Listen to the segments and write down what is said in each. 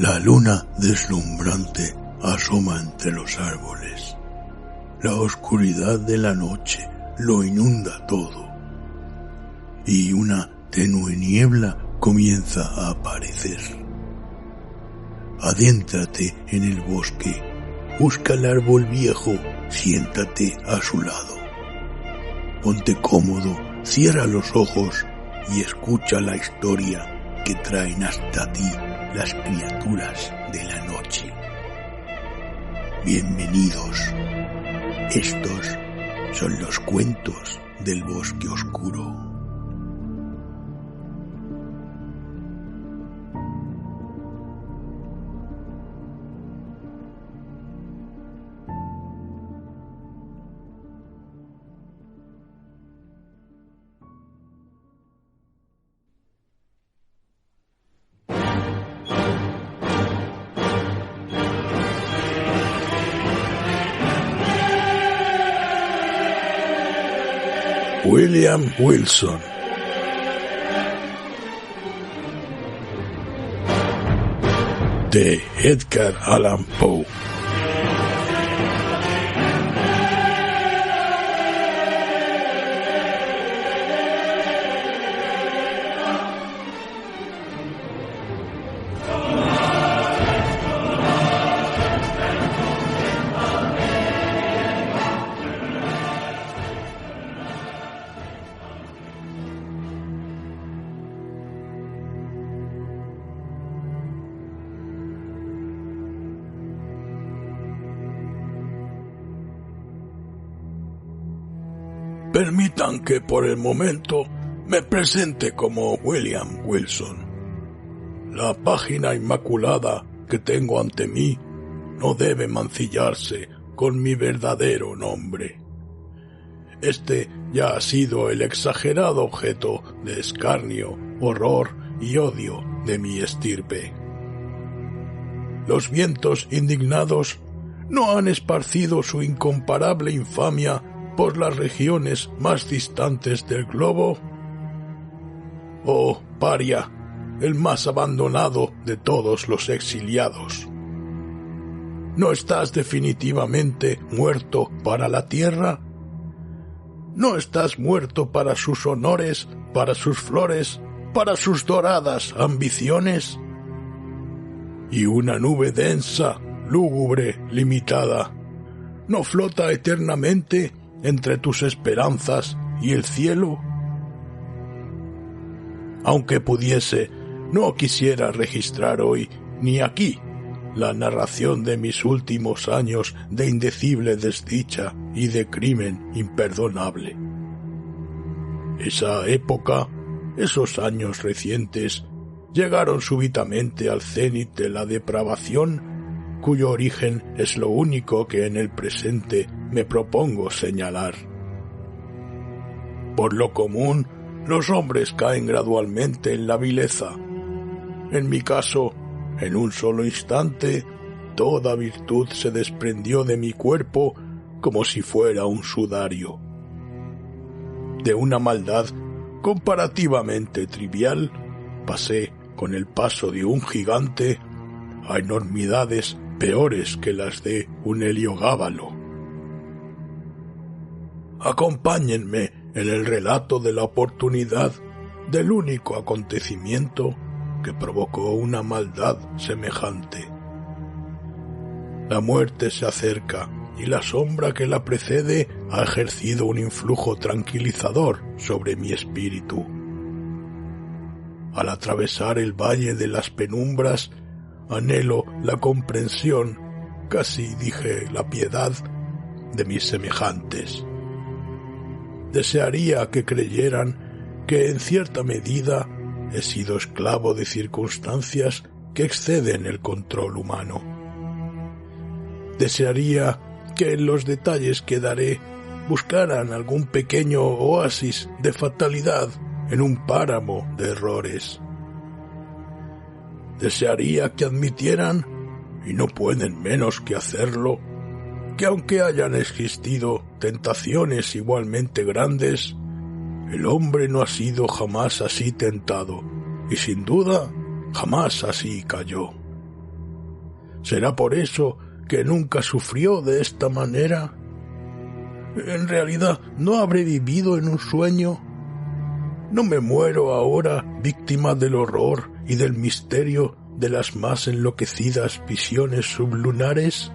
La luna deslumbrante asoma entre los árboles. La oscuridad de la noche lo inunda todo. Y una tenue niebla comienza a aparecer. Adéntrate en el bosque, busca el árbol viejo, siéntate a su lado. Ponte cómodo, cierra los ojos y escucha la historia que traen hasta ti las criaturas de la noche. Bienvenidos. Estos son los cuentos del bosque oscuro. William Wilson. De Edgar Allan Poe. Permitan que por el momento me presente como William Wilson. La página inmaculada que tengo ante mí no debe mancillarse con mi verdadero nombre. Este ya ha sido el exagerado objeto de escarnio, horror y odio de mi estirpe. Los vientos indignados no han esparcido su incomparable infamia por las regiones más distantes del globo. Oh, paria, el más abandonado de todos los exiliados. ¿No estás definitivamente muerto para la tierra? ¿No estás muerto para sus honores, para sus flores, para sus doradas ambiciones? Y una nube densa, lúgubre, limitada, ¿no flota eternamente entre tus esperanzas y el cielo? Aunque pudiese, no quisiera registrar hoy, ni aquí, la narración de mis últimos años de indecible desdicha y de crimen imperdonable. Esa época, esos años recientes, llegaron súbitamente al cénit de la depravación, cuyo origen es lo único que en el presente me propongo señalar. Por lo común, los hombres caen gradualmente en la vileza. En mi caso, en un solo instante, toda virtud se desprendió de mi cuerpo como si fuera un sudario. De una maldad comparativamente trivial, pasé, con el paso de un gigante, a enormidades peores que las de un heliogábalo. Acompáñenme en el relato de la oportunidad del único acontecimiento que provocó una maldad semejante. La muerte se acerca y la sombra que la precede ha ejercido un influjo tranquilizador sobre mi espíritu. Al atravesar el valle de las penumbras, anhelo la comprensión, casi dije la piedad, de mis semejantes. Desearía que creyeran que en cierta medida he sido esclavo de circunstancias que exceden el control humano. Desearía que en los detalles que daré buscaran algún pequeño oasis de fatalidad en un páramo de errores. Desearía que admitieran, y no pueden menos que hacerlo, que aunque hayan existido tentaciones igualmente grandes, el hombre no ha sido jamás así tentado, y sin duda jamás así cayó. ¿Será por eso que nunca sufrió de esta manera? ¿En realidad no habré vivido en un sueño? ¿No me muero ahora víctima del horror y del misterio de las más enloquecidas visiones sublunares?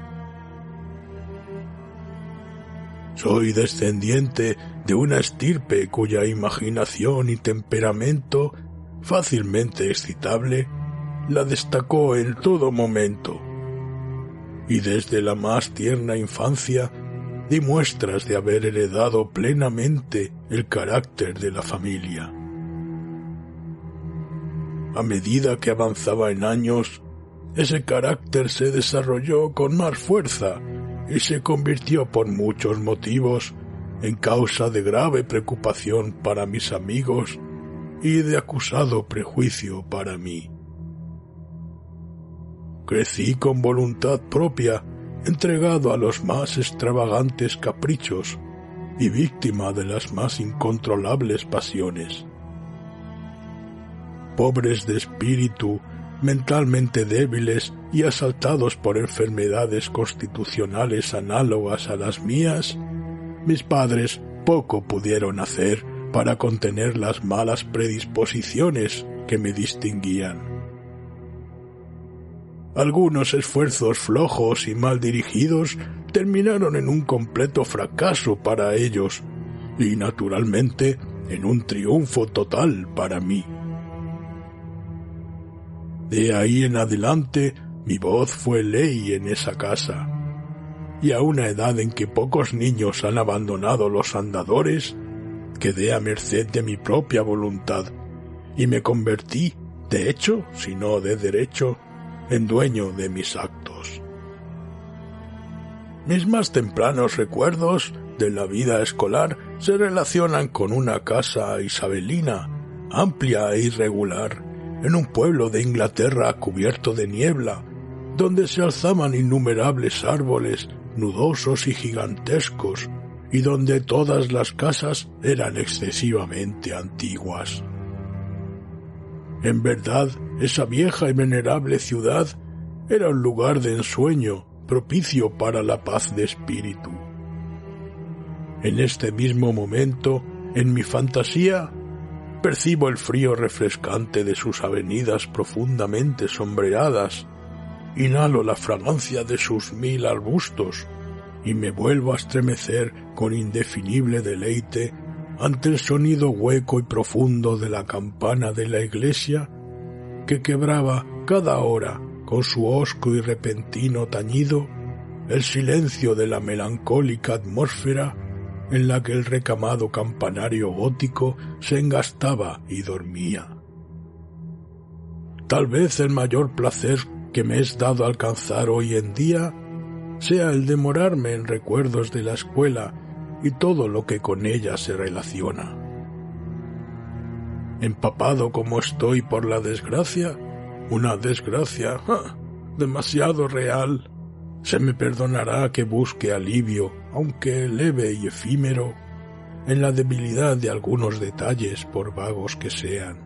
Soy descendiente de una estirpe cuya imaginación y temperamento, fácilmente excitable, la destacó en todo momento, y desde la más tierna infancia di muestras de haber heredado plenamente el carácter de la familia. A medida que avanzaba en años, ese carácter se desarrolló con más fuerza y se convirtió por muchos motivos en causa de grave preocupación para mis amigos y de acusado prejuicio para mí. Crecí con voluntad propia, entregado a los más extravagantes caprichos y víctima de las más incontrolables pasiones. Pobres de espíritu, mentalmente débiles y asaltados por enfermedades constitucionales análogas a las mías, mis padres poco pudieron hacer para contener las malas predisposiciones que me distinguían. Algunos esfuerzos flojos y mal dirigidos terminaron en un completo fracaso para ellos y, naturalmente, en un triunfo total para mí. De ahí en adelante, mi voz fue ley en esa casa, y a una edad en que pocos niños han abandonado los andadores, quedé a merced de mi propia voluntad y me convertí, de hecho, si no de derecho, en dueño de mis actos. Mis más tempranos recuerdos de la vida escolar se relacionan con una casa isabelina, amplia e irregular, en un pueblo de Inglaterra cubierto de niebla, donde se alzaban innumerables árboles nudosos y gigantescos, y donde todas las casas eran excesivamente antiguas. En verdad, esa vieja y venerable ciudad era un lugar de ensueño propicio para la paz de espíritu. En este mismo momento, en mi fantasía, percibo el frío refrescante de sus avenidas profundamente sombreadas, inhalo la fragancia de sus 1000 arbustos y me vuelvo a estremecer con indefinible deleite ante el sonido hueco y profundo de la campana de la iglesia que quebraba cada hora con su hosco y repentino tañido el silencio de la melancólica atmósfera en la que el recamado campanario gótico se engastaba y dormía. Tal vez el mayor placer que me es dado alcanzar hoy en día sea el de morarme en recuerdos de la escuela y todo lo que con ella se relaciona. Empapado como estoy por la desgracia, una desgracia demasiado real, se me perdonará que busque alivio, aunque leve y efímero, en la debilidad de algunos detalles por vagos que sean.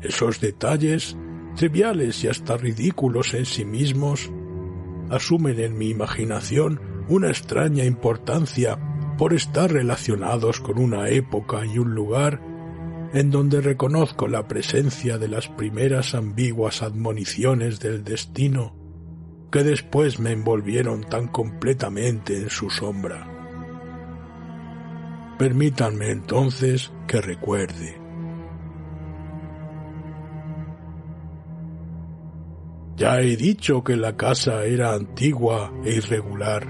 Esos detalles, triviales y hasta ridículos en sí mismos, asumen en mi imaginación una extraña importancia por estar relacionados con una época y un lugar en donde reconozco la presencia de las primeras ambiguas admoniciones del destino que después me envolvieron tan completamente en su sombra. Permítanme entonces que recuerde. Ya he dicho que la casa era antigua e irregular.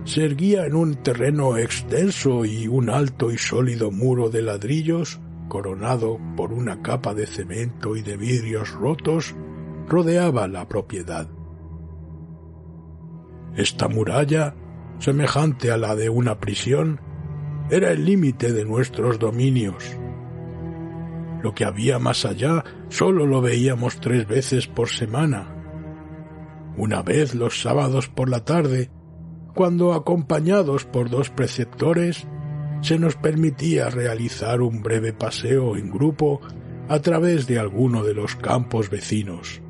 Se erguía en un terreno extenso y un alto y sólido muro de ladrillos, coronado por una capa de cemento y de vidrios rotos, rodeaba la propiedad. Esta muralla, semejante a la de una prisión, era el límite de nuestros dominios. Lo que había más allá solo lo veíamos 3 veces por semana. Una vez los sábados por la tarde, cuando acompañados por 2 preceptores, se nos permitía realizar un breve paseo en grupo a través de alguno de los campos vecinos.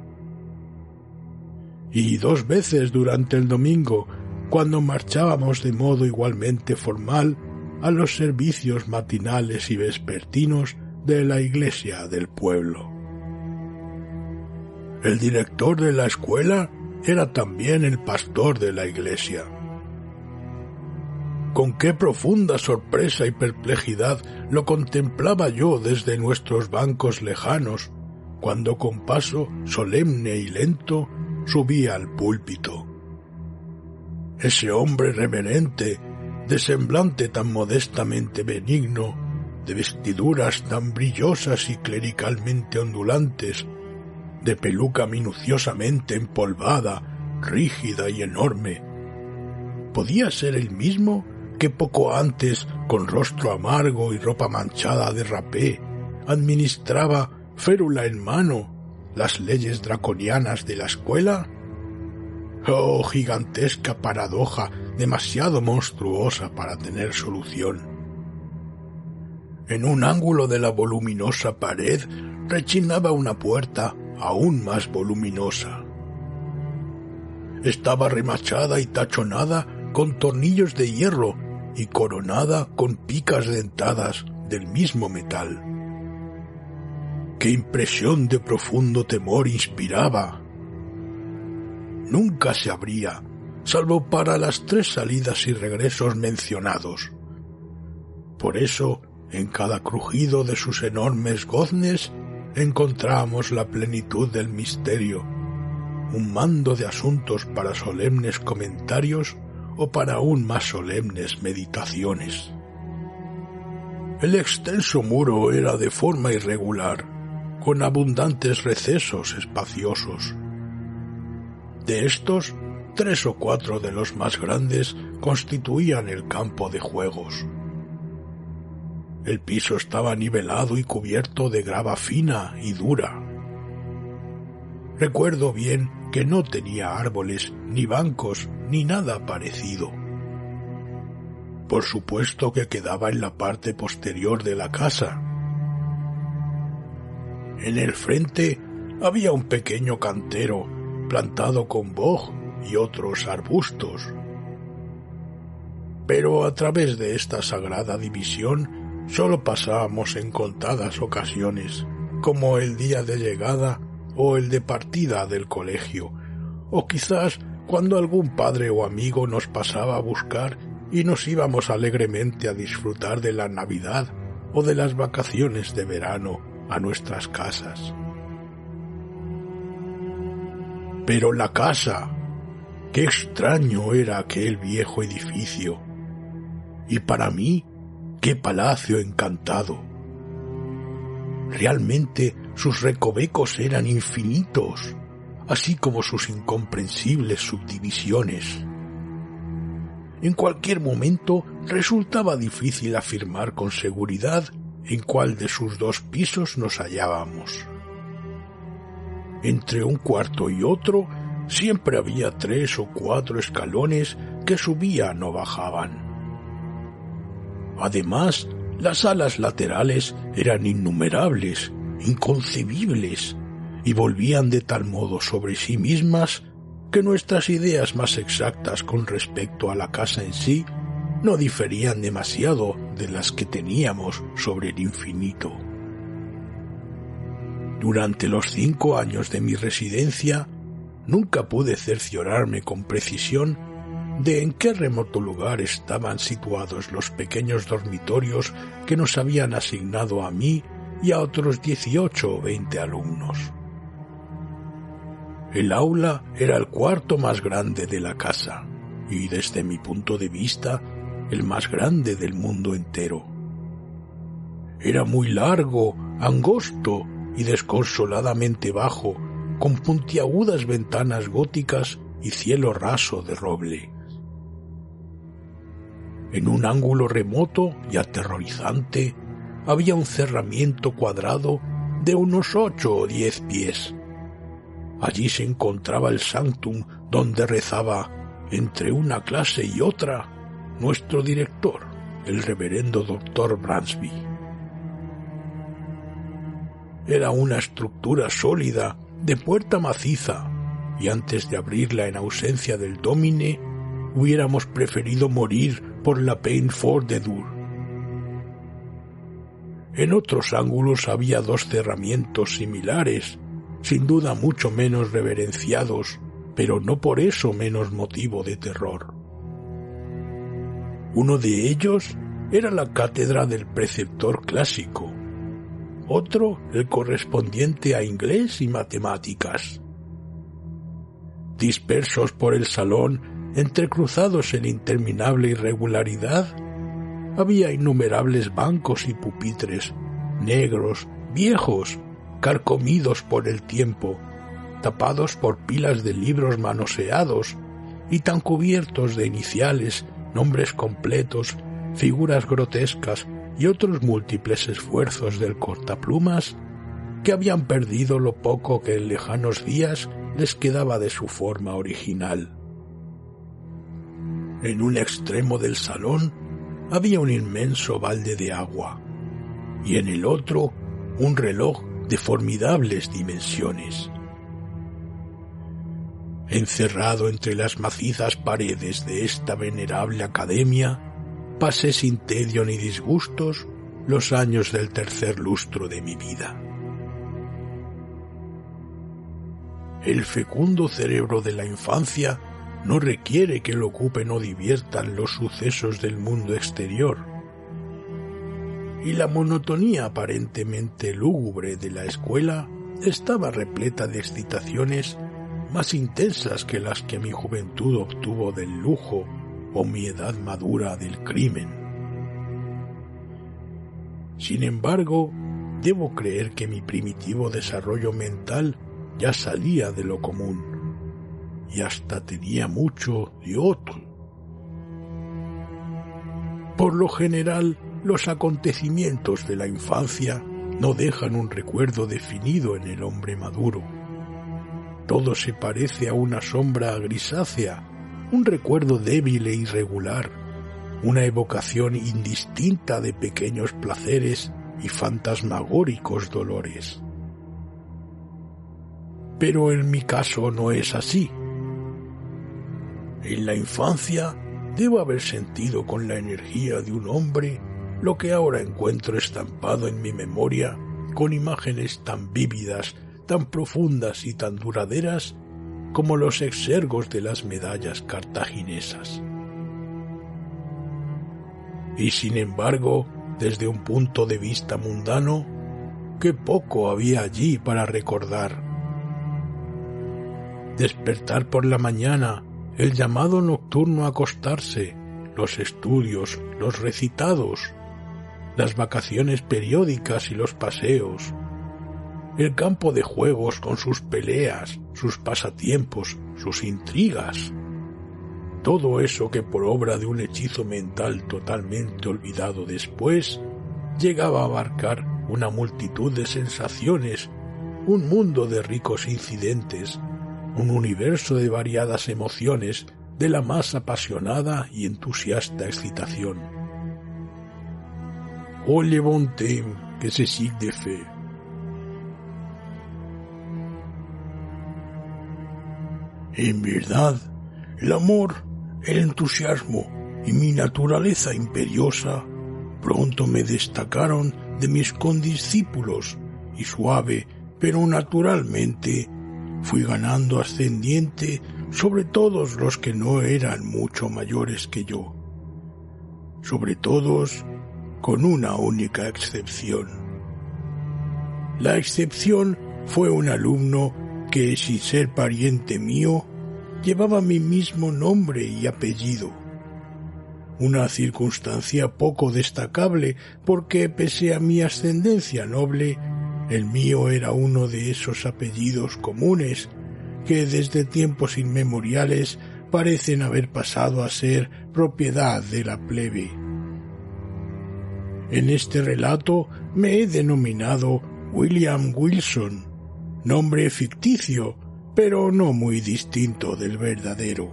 y 2 veces durante el domingo, cuando marchábamos de modo igualmente formal a los servicios matinales y vespertinos de la iglesia del pueblo. El director de la escuela era también el pastor de la iglesia. Con qué profunda sorpresa y perplejidad lo contemplaba yo desde nuestros bancos lejanos, cuando con paso solemne y lento subía al púlpito. Ese hombre reverente, de semblante tan modestamente benigno, de vestiduras tan brillosas y clericalmente ondulantes, de peluca minuciosamente empolvada, rígida y enorme, ¿podía ser el mismo que poco antes, con rostro amargo y ropa manchada de rapé, administraba, férula en mano, las leyes draconianas de la escuela? ¡Oh, gigantesca paradoja, demasiado monstruosa para tener solución! En un ángulo de la voluminosa pared rechinaba una puerta aún más voluminosa. Estaba remachada y tachonada con tornillos de hierro y coronada con picas dentadas del mismo metal. ¡Qué impresión de profundo temor inspiraba! Nunca se abría, salvo para las 3 salidas y regresos mencionados. Por eso, en cada crujido de sus enormes goznes, encontramos la plenitud del misterio, un mando de asuntos para solemnes comentarios o para aún más solemnes meditaciones. El extenso muro era de forma irregular, con abundantes recesos espaciosos. De estos, 3 o 4 de los más grandes constituían el campo de juegos. El piso estaba nivelado y cubierto de grava fina y dura. Recuerdo bien que no tenía árboles, ni bancos, ni nada parecido. Por supuesto que quedaba en la parte posterior de la casa. En el frente había un pequeño cantero plantado con boj y otros arbustos. Pero a través de esta sagrada división solo pasábamos en contadas ocasiones, como el día de llegada o el de partida del colegio, o quizás cuando algún padre o amigo nos pasaba a buscar y nos íbamos alegremente a disfrutar de la Navidad o de las vacaciones de verano a nuestras casas. Pero la casa, qué extraño era aquel viejo edificio, y para mí, qué palacio encantado. Realmente sus recovecos eran infinitos, así como sus incomprensibles subdivisiones. En cualquier momento resultaba difícil afirmar con seguridad en cuál de sus 2 pisos nos hallábamos. Entre un cuarto y otro siempre había 3 o 4 escalones que subían o bajaban. Además, las salas laterales eran innumerables, inconcebibles, y volvían de tal modo sobre sí mismas que nuestras ideas más exactas con respecto a la casa en sí no diferían demasiado de las que teníamos sobre el infinito. Durante los 5 años de mi residencia, nunca pude cerciorarme con precisión de en qué remoto lugar estaban situados los pequeños dormitorios que nos habían asignado a mí y a otros 18 o 20 alumnos. El aula era el cuarto más grande de la casa y, desde mi punto de vista, el más grande del mundo entero. Era muy largo, angosto y desconsoladamente bajo, con puntiagudas ventanas góticas y cielo raso de roble. En un ángulo remoto y aterrorizante había un cerramiento cuadrado de unos 8 o 10 pies. Allí se encontraba el sanctum donde rezaba, entre una clase y otra, nuestro director, el reverendo doctor Bransby. Era una estructura sólida, de puerta maciza, y antes de abrirla en ausencia del Dómine, hubiéramos preferido morir por la peine forte de dur. En otros ángulos había dos cerramientos similares, sin duda mucho menos reverenciados, pero no por eso menos motivo de terror. Uno de ellos era la cátedra del preceptor clásico, otro el correspondiente a inglés y matemáticas. Dispersos por el salón, entrecruzados en interminable irregularidad, había innumerables bancos y pupitres, negros, viejos, carcomidos por el tiempo, tapados por pilas de libros manoseados y tan cubiertos de iniciales, nombres completos, figuras grotescas y otros múltiples esfuerzos del cortaplumas que habían perdido lo poco que en lejanos días les quedaba de su forma original. En un extremo del salón había un inmenso balde de agua y en el otro un reloj de formidables dimensiones. Encerrado entre las macizas paredes de esta venerable academia, pasé sin tedio ni disgustos los años del tercer lustro de mi vida. El fecundo cerebro de la infancia no requiere que lo ocupen o diviertan los sucesos del mundo exterior, y la monotonía aparentemente lúgubre de la escuela estaba repleta de excitaciones más intensas que las que mi juventud obtuvo del lujo o mi edad madura del crimen. Sin embargo, debo creer que mi primitivo desarrollo mental ya salía de lo común, y hasta tenía mucho de otro. Por lo general, los acontecimientos de la infancia no dejan un recuerdo definido en el hombre maduro. Todo se parece a una sombra grisácea, un recuerdo débil e irregular, una evocación indistinta de pequeños placeres y fantasmagóricos dolores. Pero en mi caso no es así. En la infancia debo haber sentido con la energía de un hombre lo que ahora encuentro estampado en mi memoria con imágenes tan vívidas, tan profundas y tan duraderas como los exergos de las medallas cartaginesas. Y sin embargo, desde un punto de vista mundano, qué poco había allí para recordar. Despertar por la mañana, el llamado nocturno a acostarse, los estudios, los recitados, las vacaciones periódicas y los paseos, el campo de juegos con sus peleas, sus pasatiempos, sus intrigas, todo eso que por obra de un hechizo mental totalmente olvidado después, llegaba a abarcar una multitud de sensaciones, un mundo de ricos incidentes, un universo de variadas emociones de la más apasionada y entusiasta excitación. Oh le bon temps que se sigue de fe. En verdad, el amor, el entusiasmo y mi naturaleza imperiosa pronto me destacaron de mis condiscípulos y suave, pero naturalmente, fui ganando ascendiente sobre todos los que no eran mucho mayores que yo. Sobre todos, con una única excepción. La excepción fue un alumno que, sin ser pariente mío, llevaba mi mismo nombre y apellido. Una circunstancia poco destacable porque, pese a mi ascendencia noble, el mío era uno de esos apellidos comunes que desde tiempos inmemoriales parecen haber pasado a ser propiedad de la plebe. En este relato me he denominado William Wilson, nombre ficticio, pero no muy distinto del verdadero.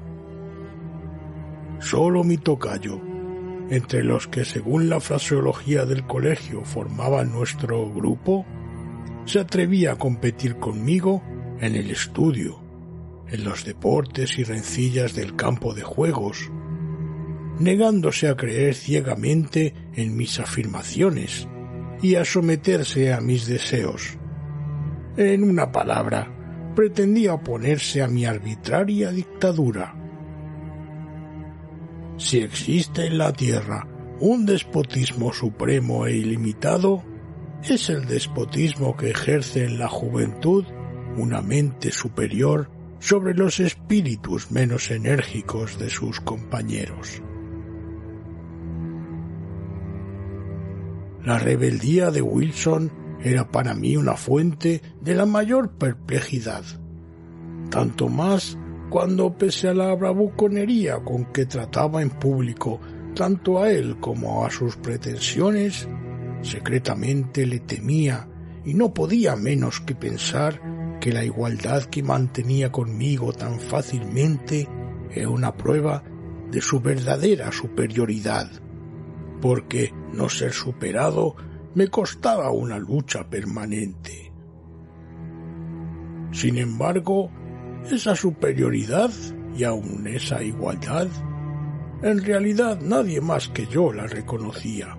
Solo mi tocayo, entre los que según la fraseología del colegio formaban nuestro grupo, se atrevía a competir conmigo en el estudio, en los deportes y rencillas del campo de juegos, negándose a creer ciegamente en mis afirmaciones y a someterse a mis deseos. En una palabra, pretendía oponerse a mi arbitraria dictadura. Si existe en la tierra un despotismo supremo e ilimitado, es el despotismo que ejerce en la juventud una mente superior sobre los espíritus menos enérgicos de sus compañeros. La rebeldía de Wilson era para mí una fuente de la mayor perplejidad, tanto más cuando, pese a la bravuconería con que trataba en público tanto a él como a sus pretensiones, secretamente le temía y no podía menos que pensar que la igualdad que mantenía conmigo tan fácilmente era una prueba de su verdadera superioridad, porque no ser superado me costaba una lucha permanente. Sin embargo, esa superioridad y aun esa igualdad, en realidad nadie más que yo la reconocía.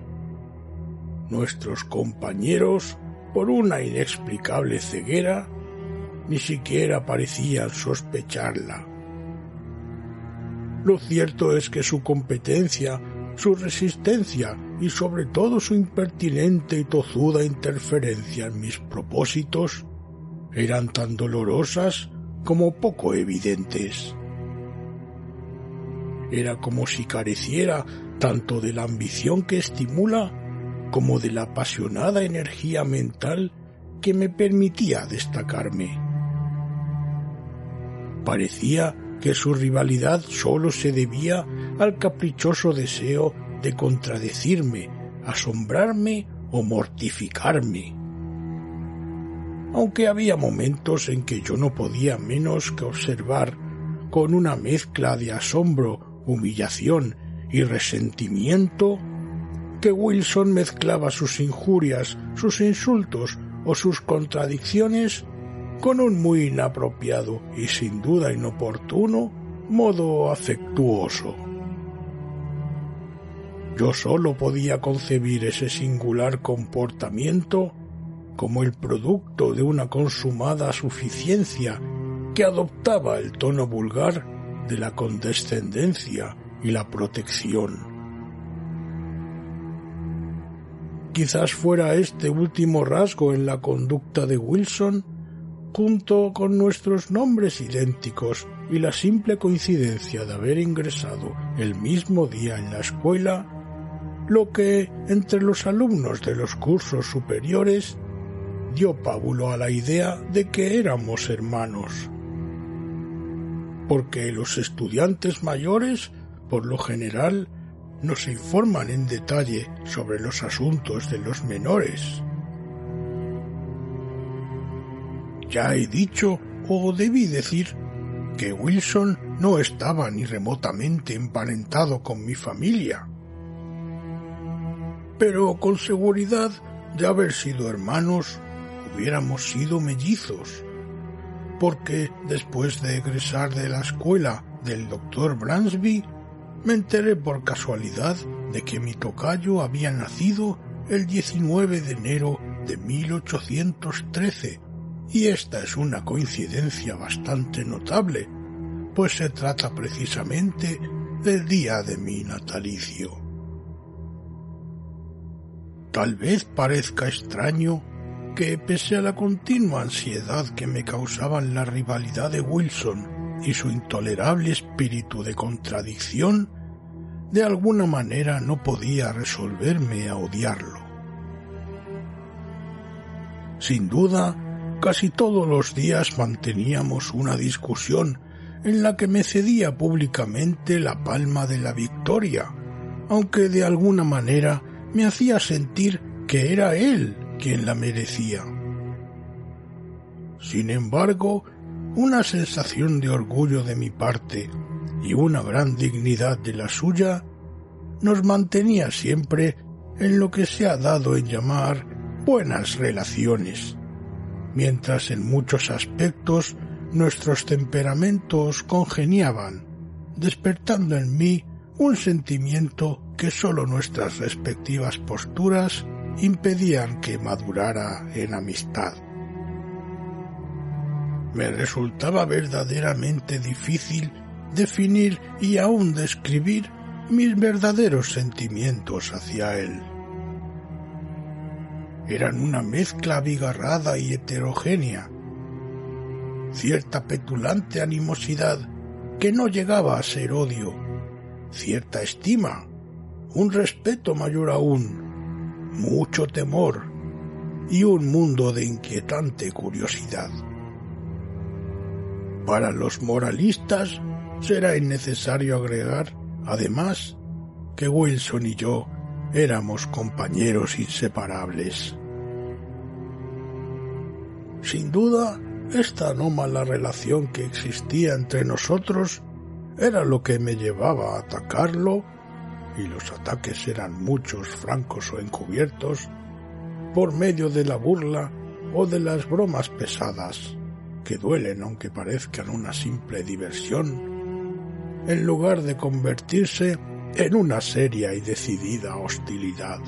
Nuestros compañeros, por una inexplicable ceguera, ni siquiera parecían sospecharla. Lo cierto es que su competencia, su resistencia y sobre todo su impertinente y tozuda interferencia en mis propósitos eran tan dolorosas como poco evidentes. Era como si careciera tanto de la ambición que estimula como de la apasionada energía mental que me permitía destacarme. Parecía que su rivalidad sólo se debía al caprichoso deseo de contradecirme, asombrarme o mortificarme. Aunque había momentos en que yo no podía menos que observar, con una mezcla de asombro, humillación y resentimiento, que Wilson mezclaba sus injurias, sus insultos o sus contradicciones con un muy inapropiado y sin duda inoportuno modo afectuoso. Yo solo podía concebir ese singular comportamiento como el producto de una consumada suficiencia que adoptaba el tono vulgar de la condescendencia y la protección. Quizás fuera este último rasgo en la conducta de Wilson, junto con nuestros nombres idénticos y la simple coincidencia de haber ingresado el mismo día en la escuela, lo que, entre los alumnos de los cursos superiores, dio pábulo a la idea de que éramos hermanos. Porque los estudiantes mayores, por lo general, no se informan en detalle sobre los asuntos de los menores. Ya he dicho, o debí decir, que Wilson no estaba ni remotamente emparentado con mi familia. Pero con seguridad, de haber sido hermanos, hubiéramos sido mellizos, porque después de egresar de la escuela del Dr. Bransby, me enteré por casualidad de que mi tocayo había nacido el 19 de enero de 1813, y esta es una coincidencia bastante notable, pues se trata precisamente del día de mi natalicio. Tal vez parezca extraño que, pese a la continua ansiedad que me causaban la rivalidad de Wilson y su intolerable espíritu de contradicción, de alguna manera no podía resolverme a odiarlo. Sin duda, casi todos los días manteníamos una discusión en la que me cedía públicamente la palma de la victoria, aunque de alguna manera me hacía sentir que era él quien la merecía. Sin embargo, una sensación de orgullo de mi parte y una gran dignidad de la suya nos mantenía siempre en lo que se ha dado en llamar buenas relaciones, mientras en muchos aspectos nuestros temperamentos congeniaban, despertando en mí un sentimiento que sólo nuestras respectivas posturas impedían que madurara en amistad. Me resultaba verdaderamente difícil definir y aún describir mis verdaderos sentimientos hacia él. Eran una mezcla abigarrada y heterogénea, cierta petulante animosidad que no llegaba a ser odio, cierta estima, un respeto mayor aún, mucho temor y un mundo de inquietante curiosidad. Para los moralistas será innecesario agregar, además, que Wilson y yo éramos compañeros inseparables. Sin duda, esta anómala relación que existía entre nosotros era lo que me llevaba a atacarlo, y los ataques eran muchos, francos o encubiertos, por medio de la burla o de las bromas pesadas, que duelen aunque parezcan una simple diversión, en lugar de convertirse en una seria y decidida hostilidad.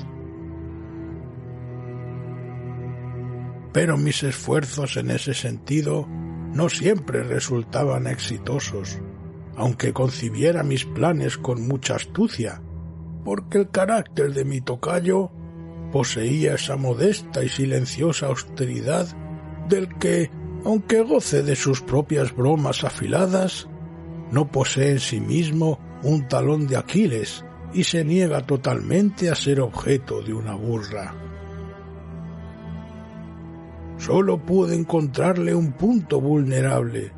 Pero mis esfuerzos en ese sentido no siempre resultaban exitosos, aunque concibiera mis planes con mucha astucia, porque el carácter de mi tocayo poseía esa modesta y silenciosa austeridad del que, aunque goce de sus propias bromas afiladas, no posee en sí mismo un talón de Aquiles y se niega totalmente a ser objeto de una burla. Solo pude encontrarle un punto vulnerable,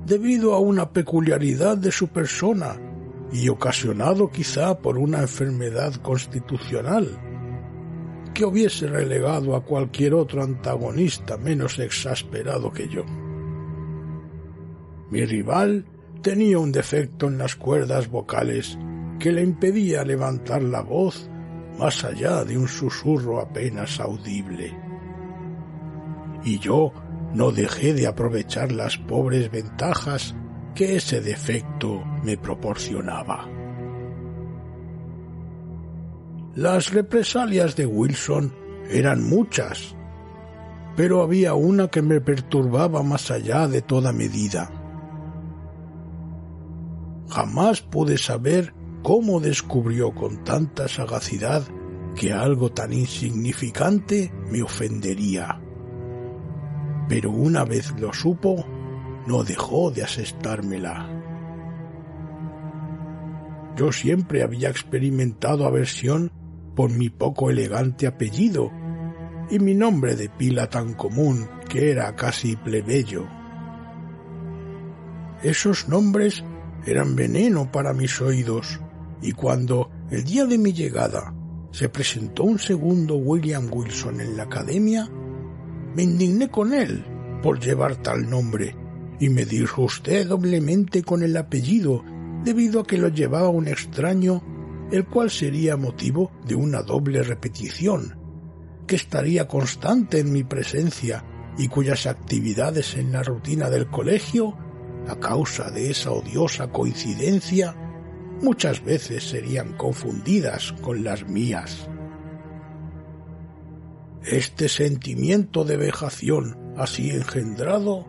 debido a una peculiaridad de su persona y ocasionado quizá por una enfermedad constitucional, que hubiese relegado a cualquier otro antagonista menos exasperado que yo. Mi rival tenía un defecto en las cuerdas vocales que le impedía levantar la voz más allá de un susurro apenas audible. Y yo no dejé de aprovechar las pobres ventajas que ese defecto me proporcionaba. Las represalias de Wilson eran muchas, pero había una que me perturbaba más allá de toda medida. Jamás pude saber cómo descubrió con tanta sagacidad que algo tan insignificante me ofendería. Pero una vez lo supo, no dejó de asestármela. Yo siempre había experimentado aversión por mi poco elegante apellido y mi nombre de pila tan común que era casi plebeyo. Esos nombres eran veneno para mis oídos, y cuando, el día de mi llegada, se presentó un segundo William Wilson en la academia, me indigné con él por llevar tal nombre, y me disgusté doblemente con el apellido, debido a que lo llevaba un extraño, el cual sería motivo de una doble repetición, que estaría constante en mi presencia y cuyas actividades en la rutina del colegio, a causa de esa odiosa coincidencia, muchas veces serían confundidas con las mías. Este sentimiento de vejación así engendrado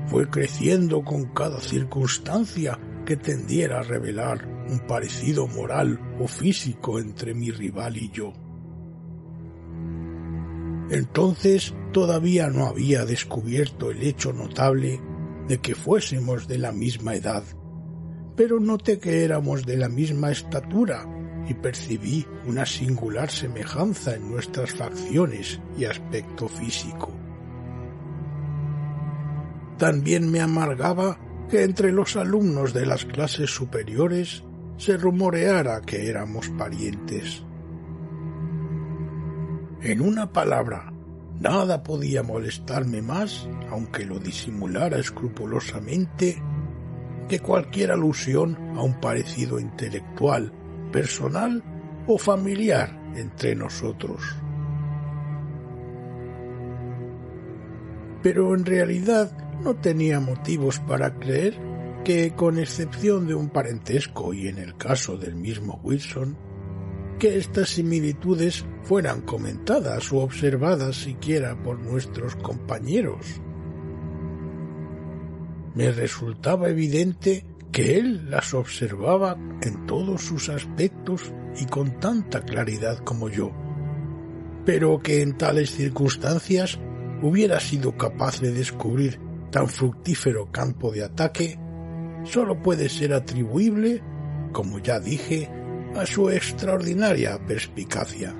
fue creciendo con cada circunstancia que tendiera a revelar un parecido moral o físico entre mi rival y yo. Entonces todavía no había descubierto el hecho notable de que fuésemos de la misma edad, pero noté que éramos de la misma estatura y percibí una singular semejanza en nuestras facciones y aspecto físico. También me amargaba que entre los alumnos de las clases superiores se rumoreara que éramos parientes. En una palabra, nada podía molestarme más, aunque lo disimulara escrupulosamente, que cualquier alusión a un parecido intelectual, personal o familiar entre nosotros. Pero en realidad no tenía motivos para creer que, con excepción de un parentesco y en el caso del mismo Wilson, que estas similitudes fueran comentadas o observadas siquiera por nuestros compañeros. Me resultaba evidente que él las observaba en todos sus aspectos y con tanta claridad como yo, pero que en tales circunstancias hubiera sido capaz de descubrir tan fructífero campo de ataque solo puede ser atribuible, como ya dije, a su extraordinaria perspicacia.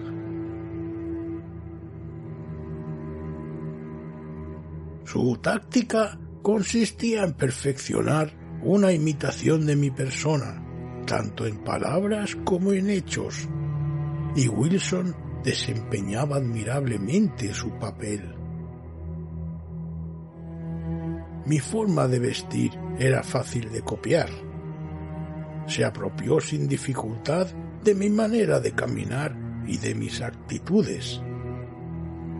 Su táctica consistía en perfeccionar una imitación de mi persona, tanto en palabras como en hechos, y Wilson desempeñaba admirablemente su papel. Mi forma de vestir era fácil de copiar. Se apropió sin dificultad de mi manera de caminar y de mis actitudes.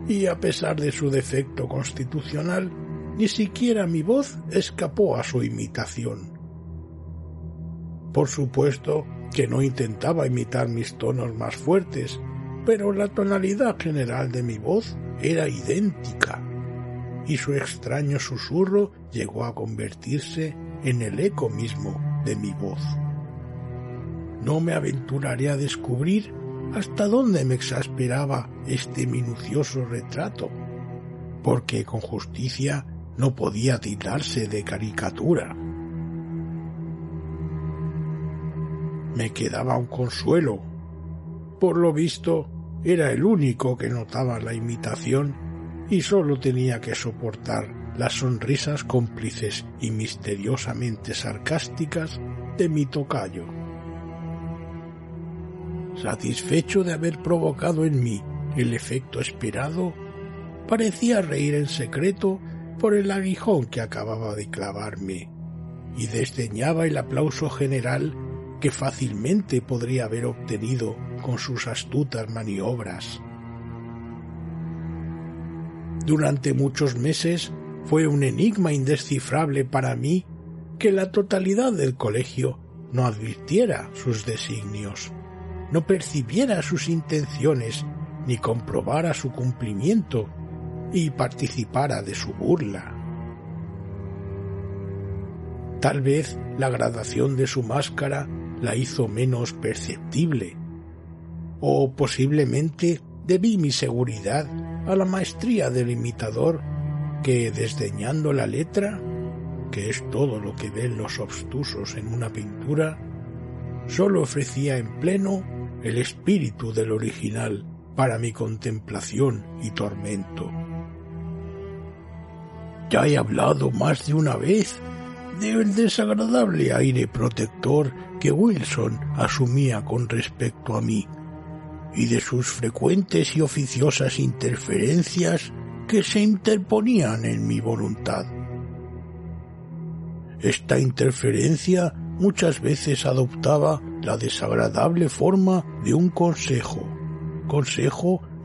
Y a pesar de su defecto constitucional, ni siquiera mi voz escapó a su imitación. Por supuesto que no intentaba imitar mis tonos más fuertes, pero la tonalidad general de mi voz era idéntica, y su extraño susurro llegó a convertirse en el eco mismo de mi voz. No me aventuraré a descubrir hasta dónde me exasperaba este minucioso retrato, porque con justicia no podía tildarse de caricatura. Me quedaba un consuelo. Por lo visto, era el único que notaba la imitación y solo tenía que soportar las sonrisas cómplices y misteriosamente sarcásticas de mi tocayo. Satisfecho de haber provocado en mí el efecto esperado, parecía reír en secreto por el aguijón que acababa de clavarme, y desdeñaba el aplauso general que fácilmente podría haber obtenido con sus astutas maniobras. Durante muchos meses fue un enigma indescifrable para mí que la totalidad del colegio no advirtiera sus designios, no percibiera sus intenciones ni comprobara su cumplimiento y participara de su burla. Tal vez la gradación de su máscara la hizo menos perceptible, o posiblemente debí mi seguridad a la maestría del imitador que, desdeñando la letra, que es todo lo que ven los obtusos en una pintura, sólo ofrecía en pleno el espíritu del original para mi contemplación y tormento. Ya he hablado más de una vez del desagradable aire protector que Wilson asumía con respecto a mí, y de sus frecuentes y oficiosas interferencias que se interponían en mi voluntad. Esta interferencia muchas veces adoptaba la desagradable forma de un consejo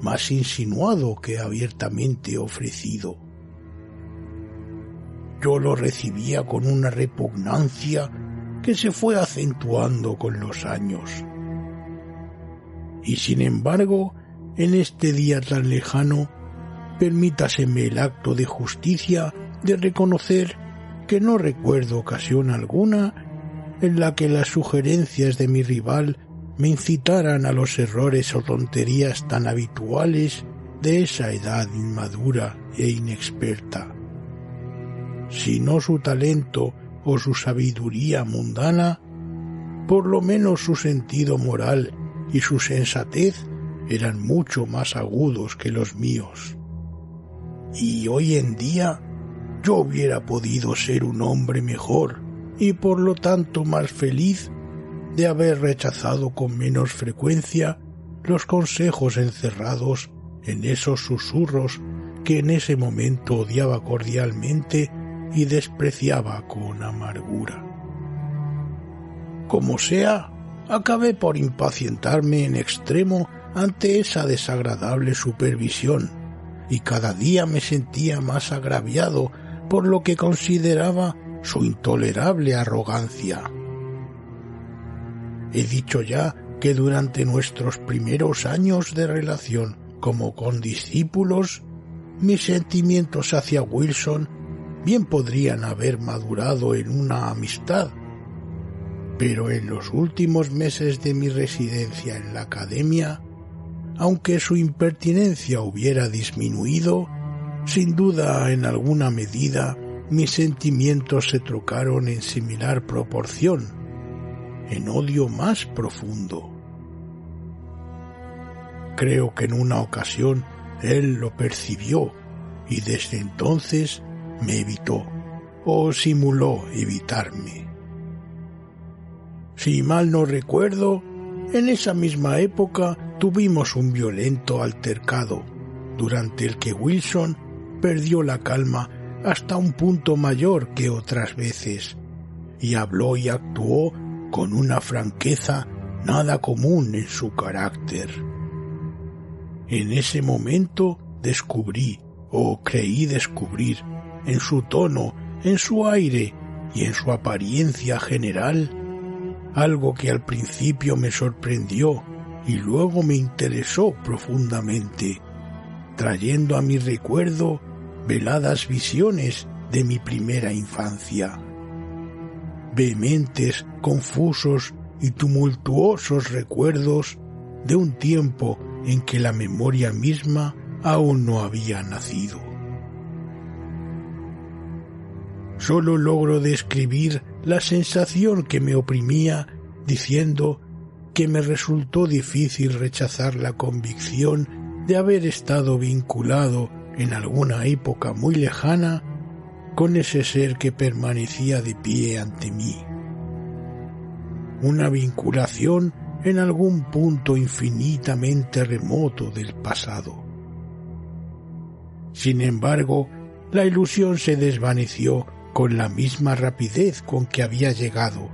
más insinuado que abiertamente ofrecido. Yo lo recibía con una repugnancia que se fue acentuando con los años. Y sin embargo, en este día tan lejano, permítaseme el acto de justicia de reconocer que no recuerdo ocasión alguna en la que las sugerencias de mi rival me incitaran a los errores o tonterías tan habituales de esa edad inmadura e inexperta. Si no su talento o su sabiduría mundana, por lo menos su sentido moral y su sensatez eran mucho más agudos que los míos. Y hoy en día yo hubiera podido ser un hombre mejor y por lo tanto más feliz de haber rechazado con menos frecuencia los consejos encerrados en esos susurros que en ese momento odiaba cordialmente y despreciaba con amargura. Como sea, acabé por impacientarme en extremo ante esa desagradable supervisión, y cada día me sentía más agraviado por lo que consideraba su intolerable arrogancia. He dicho ya que durante nuestros primeros años de relación como condiscípulos, mis sentimientos hacia Wilson bien podrían haber madurado en una amistad, pero en los últimos meses de mi residencia en la academia, aunque su impertinencia hubiera disminuido, sin duda en alguna medida mis sentimientos se trocaron en similar proporción, en odio más profundo. Creo que en una ocasión él lo percibió y desde entonces me evitó o simuló evitarme. Si mal no recuerdo, en esa misma época tuvimos un violento altercado, durante el que Wilson perdió la calma hasta un punto mayor que otras veces, y habló y actuó con una franqueza nada común en su carácter. En ese momento descubrí, o creí descubrir, en su tono, en su aire y en su apariencia general, algo que al principio me sorprendió y luego me interesó profundamente, trayendo a mi recuerdo veladas visiones de mi primera infancia. Vehementes, confusos y tumultuosos recuerdos de un tiempo en que la memoria misma aún no había nacido. Solo logro describir la sensación que me oprimía diciendo que me resultó difícil rechazar la convicción de haber estado vinculado en alguna época muy lejana con ese ser que permanecía de pie ante mí. Una vinculación en algún punto infinitamente remoto del pasado. Sin embargo, la ilusión se desvaneció con la misma rapidez con que había llegado,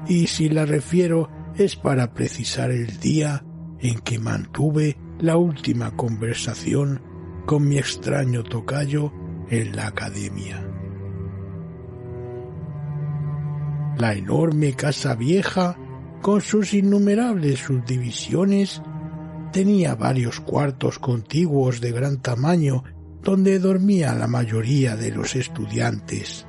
y si la refiero es para precisar el día en que mantuve la última conversación con mi extraño tocayo en la academia. La enorme casa vieja, con sus innumerables subdivisiones, tenía varios cuartos contiguos de gran tamaño donde dormía la mayoría de los estudiantes.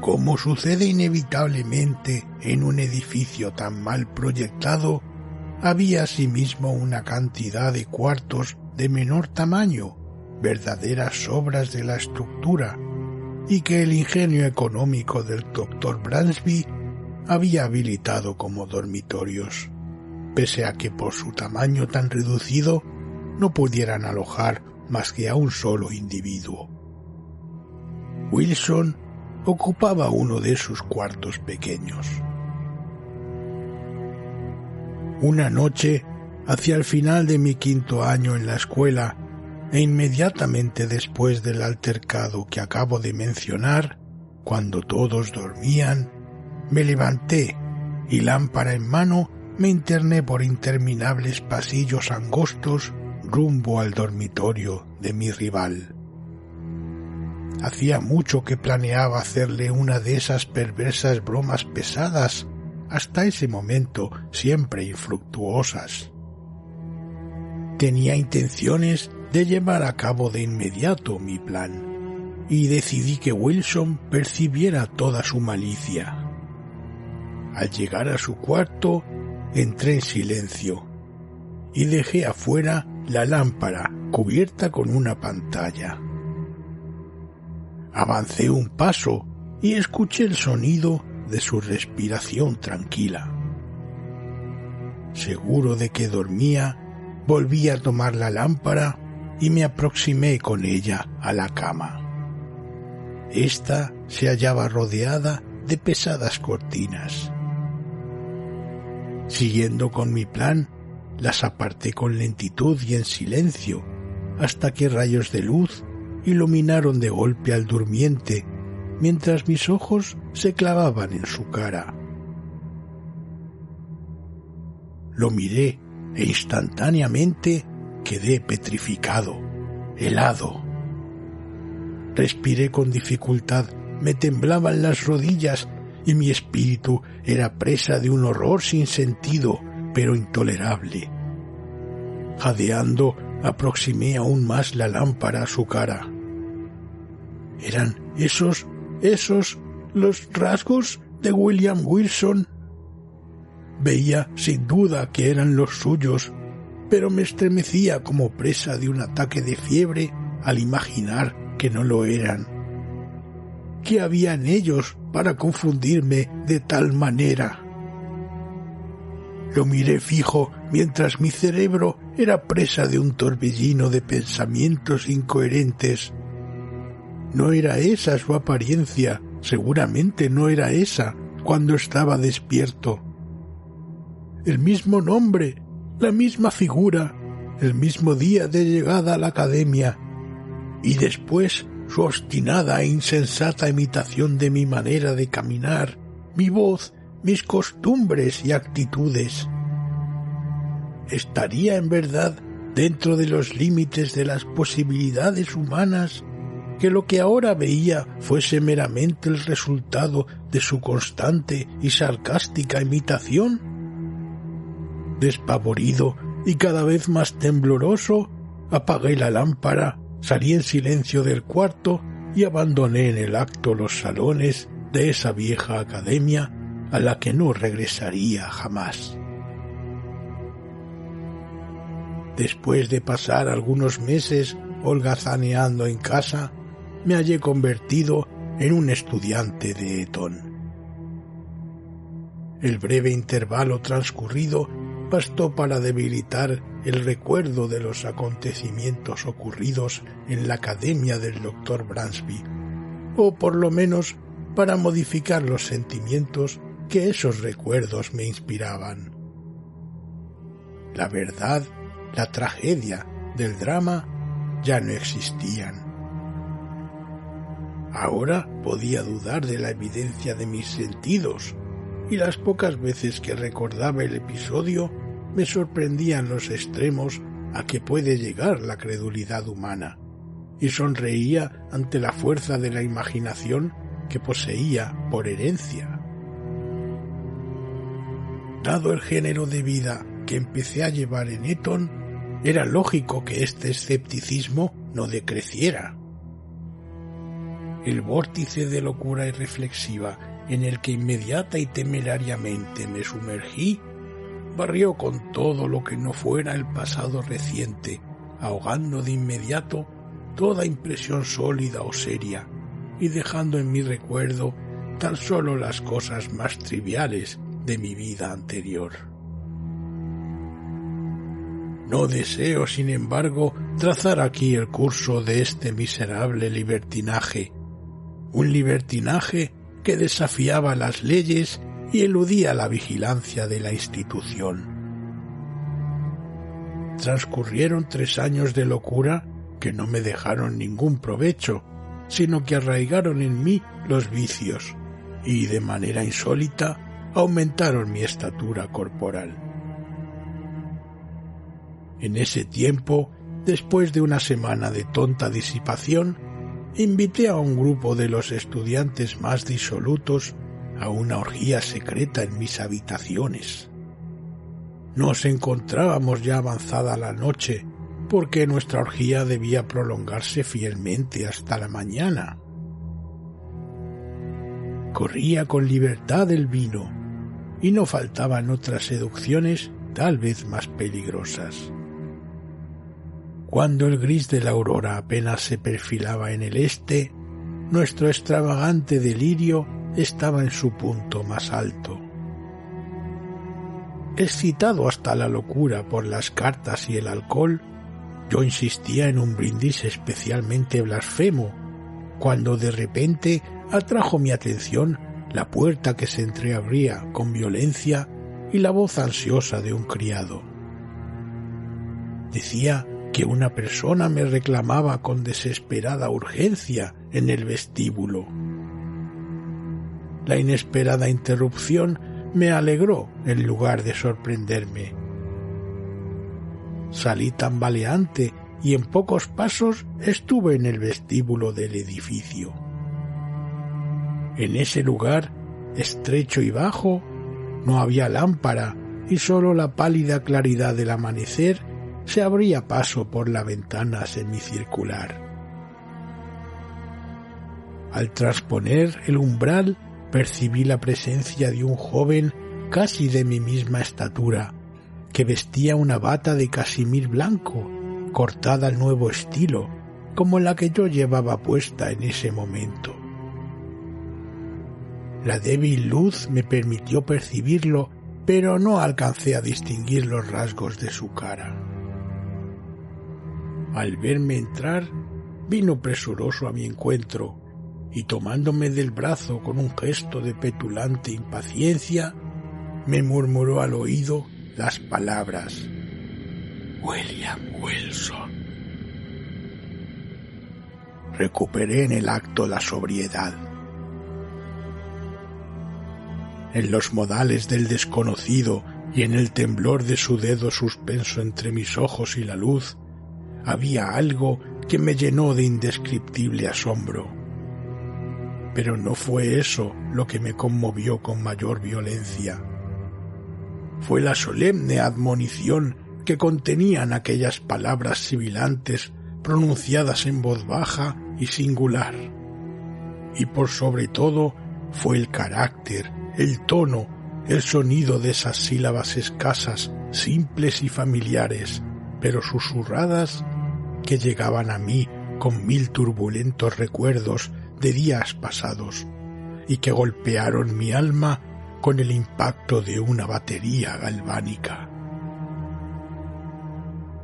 Como sucede inevitablemente en un edificio tan mal proyectado, había asimismo una cantidad de cuartos de menor tamaño, verdaderas obras de la estructura, y que el ingenio económico del Dr. Bransby había habilitado como dormitorios, pese a que por su tamaño tan reducido no pudieran alojar más que a un solo individuo. Wilson ocupaba uno de sus cuartos pequeños. Una noche, hacia el final de mi 5º año en la escuela, e inmediatamente después del altercado que acabo de mencionar, cuando todos dormían, me levanté y, lámpara en mano, me interné por interminables pasillos angostos rumbo al dormitorio de mi rival. Hacía mucho que planeaba hacerle una de esas perversas bromas pesadas, hasta ese momento siempre infructuosas. Tenía intenciones de llevar a cabo de inmediato mi plan, y decidí que Wilson percibiera toda su malicia. Al llegar a su cuarto, entré en silencio y dejé afuera la lámpara cubierta con una pantalla. Avancé un paso y escuché el sonido de su respiración tranquila. Seguro de que dormía, volví a tomar la lámpara y me aproximé con ella a la cama. Esta se hallaba rodeada de pesadas cortinas. Siguiendo con mi plan, las aparté con lentitud y en silencio, hasta que rayos de luz iluminaron de golpe al durmiente, mientras mis ojos se clavaban en su cara. Lo miré e instantáneamente quedé petrificado, helado. Respiré con dificultad, me temblaban las rodillas y mi espíritu era presa de un horror sin sentido, pero intolerable. Jadeando, aproximé aún más la lámpara a su cara. ¿Eran esos los rasgos de William Wilson? Veía sin duda que eran los suyos, pero me estremecía como presa de un ataque de fiebre al imaginar que no lo eran. ¿Qué había en ellos para confundirme de tal manera? Lo miré fijo mientras mi cerebro era presa de un torbellino de pensamientos incoherentes. No era esa su apariencia, seguramente no era esa cuando estaba despierto. El mismo nombre, la misma figura, el mismo día de llegada a la academia, y después su obstinada e insensata imitación de mi manera de caminar, mi voz, mis costumbres y actitudes. ¿Estaría en verdad dentro de los límites de las posibilidades humanas que lo que ahora veía fuese meramente el resultado de su constante y sarcástica imitación? Despavorido y cada vez más tembloroso, apagué la lámpara, salí en silencio del cuarto y abandoné en el acto los salones de esa vieja academia a la que no regresaría jamás. Después de pasar algunos meses holgazaneando en casa, me hallé convertido en un estudiante de Eton. El breve intervalo transcurrido bastó para debilitar el recuerdo de los acontecimientos ocurridos en la academia del Dr. Bransby, o por lo menos para modificar los sentimientos que esos recuerdos me inspiraban. La verdad, la tragedia del drama ya no existían. Ahora podía dudar de la evidencia de mis sentidos, y las pocas veces que recordaba el episodio me sorprendían los extremos a que puede llegar la credulidad humana, y sonreía ante la fuerza de la imaginación que poseía por herencia. Dado el género de vida que empecé a llevar en Eton, era lógico que este escepticismo no decreciera. El vórtice de locura irreflexiva en el que inmediata y temerariamente me sumergí barrió con todo lo que no fuera el pasado reciente, ahogando de inmediato toda impresión sólida o seria y dejando en mi recuerdo tan solo las cosas más triviales de mi vida anterior. No deseo, sin embargo, trazar aquí el curso de este miserable libertinaje, un libertinaje que desafiaba las leyes y eludía la vigilancia de la institución. Transcurrieron 3 años de locura que no me dejaron ningún provecho, sino que arraigaron en mí los vicios y, de manera insólita, aumentaron mi estatura corporal. En ese tiempo, después de una semana de tonta disipación, invité a un grupo de los estudiantes más disolutos a una orgía secreta en mis habitaciones. Nos encontrábamos ya avanzada la noche, porque nuestra orgía debía prolongarse fielmente hasta la mañana. Corría con libertad el vino, y no faltaban otras seducciones tal vez más peligrosas. Cuando el gris de la aurora apenas se perfilaba en el este, nuestro extravagante delirio estaba en su punto más alto. Excitado hasta la locura por las cartas y el alcohol, yo insistía en un brindis especialmente blasfemo, cuando de repente atrajo mi atención la puerta que se entreabría con violencia y la voz ansiosa de un criado. Decía que una persona me reclamaba con desesperada urgencia en el vestíbulo. La inesperada interrupción me alegró en lugar de sorprenderme. Salí tambaleante y en pocos pasos estuve en el vestíbulo del edificio. En ese lugar, estrecho y bajo, no había lámpara y sólo la pálida claridad del amanecer se abría paso por la ventana semicircular. Al trasponer el umbral, percibí la presencia de un joven casi de mi misma estatura, que vestía una bata de casimir blanco, cortada al nuevo estilo, como la que yo llevaba puesta en ese momento. La débil luz me permitió percibirlo, pero no alcancé a distinguir los rasgos de su cara. Al verme entrar, vino presuroso a mi encuentro, y tomándome del brazo con un gesto de petulante impaciencia, me murmuró al oído las palabras: William Wilson. Recuperé en el acto la sobriedad. En los modales del desconocido y en el temblor de su dedo suspenso entre mis ojos y la luz, había algo que me llenó de indescriptible asombro. Pero no fue eso lo que me conmovió con mayor violencia. Fue la solemne admonición que contenían aquellas palabras sibilantes pronunciadas en voz baja y singular. Y por sobre todo fue el carácter, el tono, el sonido de esas sílabas escasas, simples y familiares, pero susurradas, que llegaban a mí con 1000 turbulentos recuerdos de días pasados y que golpearon mi alma con el impacto de una batería galvánica.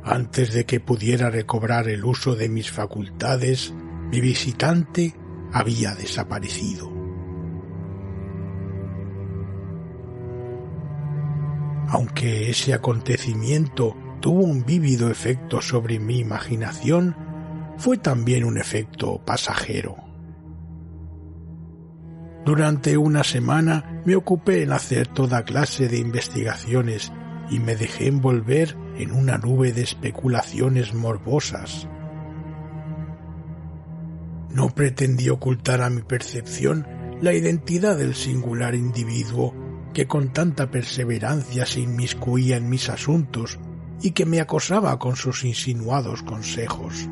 Antes de que pudiera recobrar el uso de mis facultades, mi visitante había desaparecido. Aunque ese acontecimiento tuvo un vívido efecto sobre mi imaginación, fue también un efecto pasajero. Durante una semana me ocupé en hacer toda clase de investigaciones y me dejé envolver en una nube de especulaciones morbosas. No pretendí ocultar a mi percepción la identidad del singular individuo que con tanta perseverancia se inmiscuía en mis asuntos y que me acosaba con sus insinuados consejos.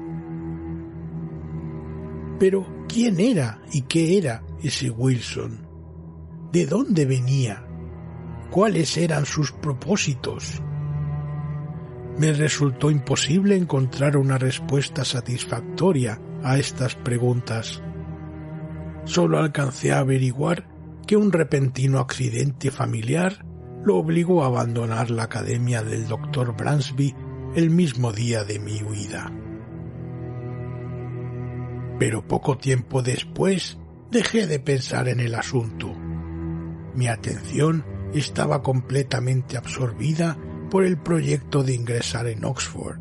Pero, ¿quién era y qué era ese Wilson? ¿De dónde venía? ¿Cuáles eran sus propósitos? Me resultó imposible encontrar una respuesta satisfactoria a estas preguntas. Solo alcancé a averiguar que un repentino accidente familiar lo obligó a abandonar la academia del Dr. Bransby el mismo día de mi huida. Pero poco tiempo después dejé de pensar en el asunto. Mi atención estaba completamente absorbida por el proyecto de ingresar en Oxford.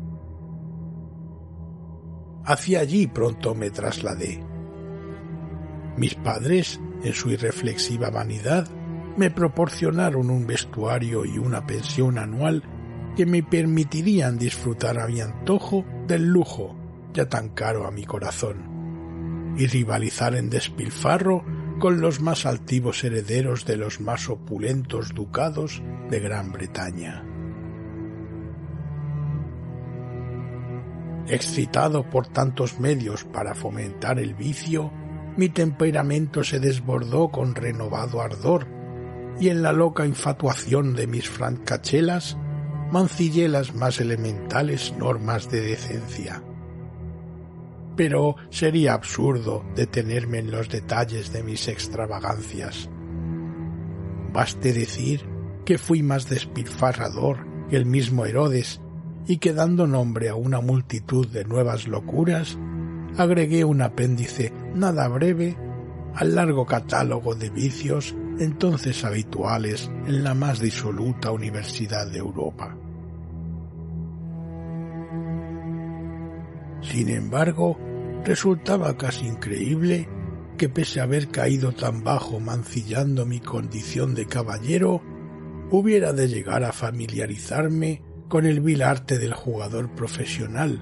Hacia allí pronto me trasladé. Mis padres, en su irreflexiva vanidad, me proporcionaron un vestuario y una pensión anual que me permitirían disfrutar a mi antojo del lujo ya tan caro a mi corazón, y rivalizar en despilfarro con los más altivos herederos de los más opulentos ducados de Gran Bretaña. Excitado por tantos medios para fomentar el vicio, mi temperamento se desbordó con renovado ardor, y en la loca infatuación de mis francachelas mancillé las más elementales normas de decencia. Pero sería absurdo detenerme en los detalles de mis extravagancias. Baste decir que fui más despilfarrador que el mismo Herodes y que, dando nombre a una multitud de nuevas locuras, agregué un apéndice nada breve al largo catálogo de vicios entonces habituales en la más disoluta universidad de Europa. Sin embargo, resultaba casi increíble que, pese a haber caído tan bajo mancillando mi condición de caballero, hubiera de llegar a familiarizarme con el vil arte del jugador profesional,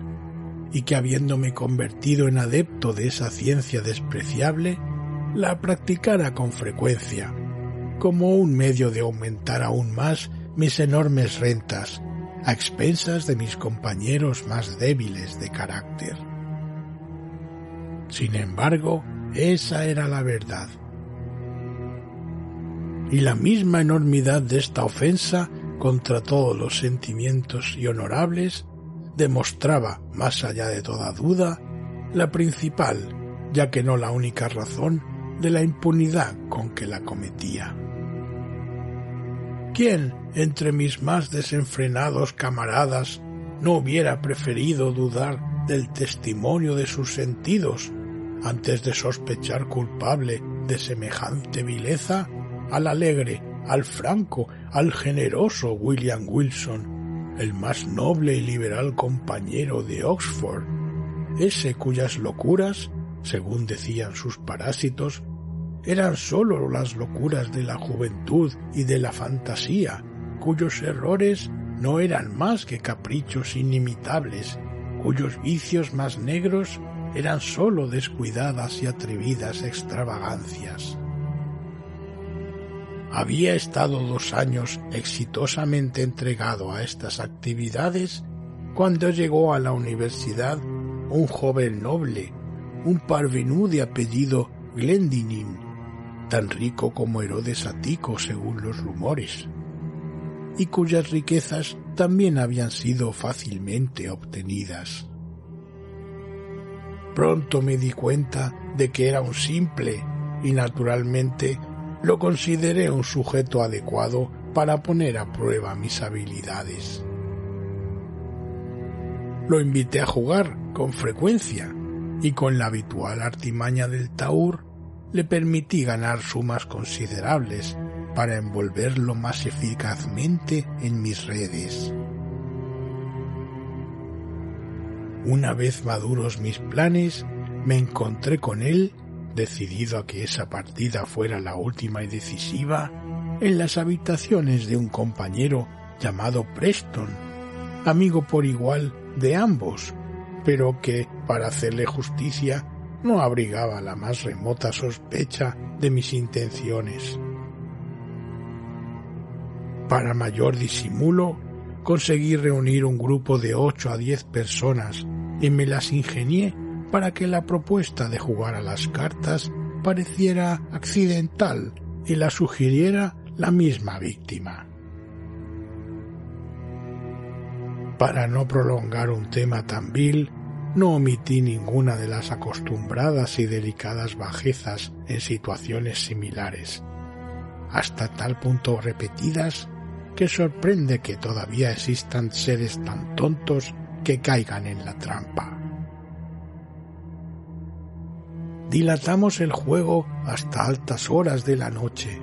y que habiéndome convertido en adepto de esa ciencia despreciable, la practicara con frecuencia, como un medio de aumentar aún más mis enormes rentas, a expensas de mis compañeros más débiles de carácter. Sin embargo, esa era la verdad. Y la misma enormidad de esta ofensa contra todos los sentimientos y honorables demostraba, más allá de toda duda, la principal, ya que no la única razón, de la impunidad con que la cometía. ¿Quién, entre mis más desenfrenados camaradas, no hubiera preferido dudar del testimonio de sus sentidos antes de sospechar culpable de semejante vileza al alegre, al franco, al generoso William Wilson, el más noble y liberal compañero de Oxford, ese cuyas locuras, según decían sus parásitos, eran sólo las locuras de la juventud y de la fantasía, cuyos errores no eran más que caprichos inimitables, cuyos vicios más negros eran sólo descuidadas y atrevidas extravagancias. Había estado 2 años exitosamente entregado a estas actividades cuando llegó a la universidad un joven noble, un parvenu de apellido Glendinning, tan rico como Herodes Atico según los rumores, y cuyas riquezas también habían sido fácilmente obtenidas. Pronto me di cuenta de que era un simple y naturalmente lo consideré un sujeto adecuado para poner a prueba mis habilidades. Lo invité a jugar con frecuencia y con la habitual artimaña del tahur le permití ganar sumas considerables para envolverlo más eficazmente en mis redes. Una vez maduros mis planes, me encontré con él, decidido a que esa partida fuera la última y decisiva, en las habitaciones de un compañero llamado Preston, amigo por igual de ambos, pero que, para hacerle justicia, no abrigaba la más remota sospecha de mis intenciones. Para mayor disimulo, conseguí reunir un grupo de 8 a 10 personas y me las ingenié para que la propuesta de jugar a las cartas pareciera accidental y la sugiriera la misma víctima. Para no prolongar un tema tan vil, no omití ninguna de las acostumbradas y delicadas bajezas en situaciones similares, hasta tal punto repetidas que sorprende que todavía existan seres tan tontos que caigan en la trampa. Dilatamos el juego hasta altas horas de la noche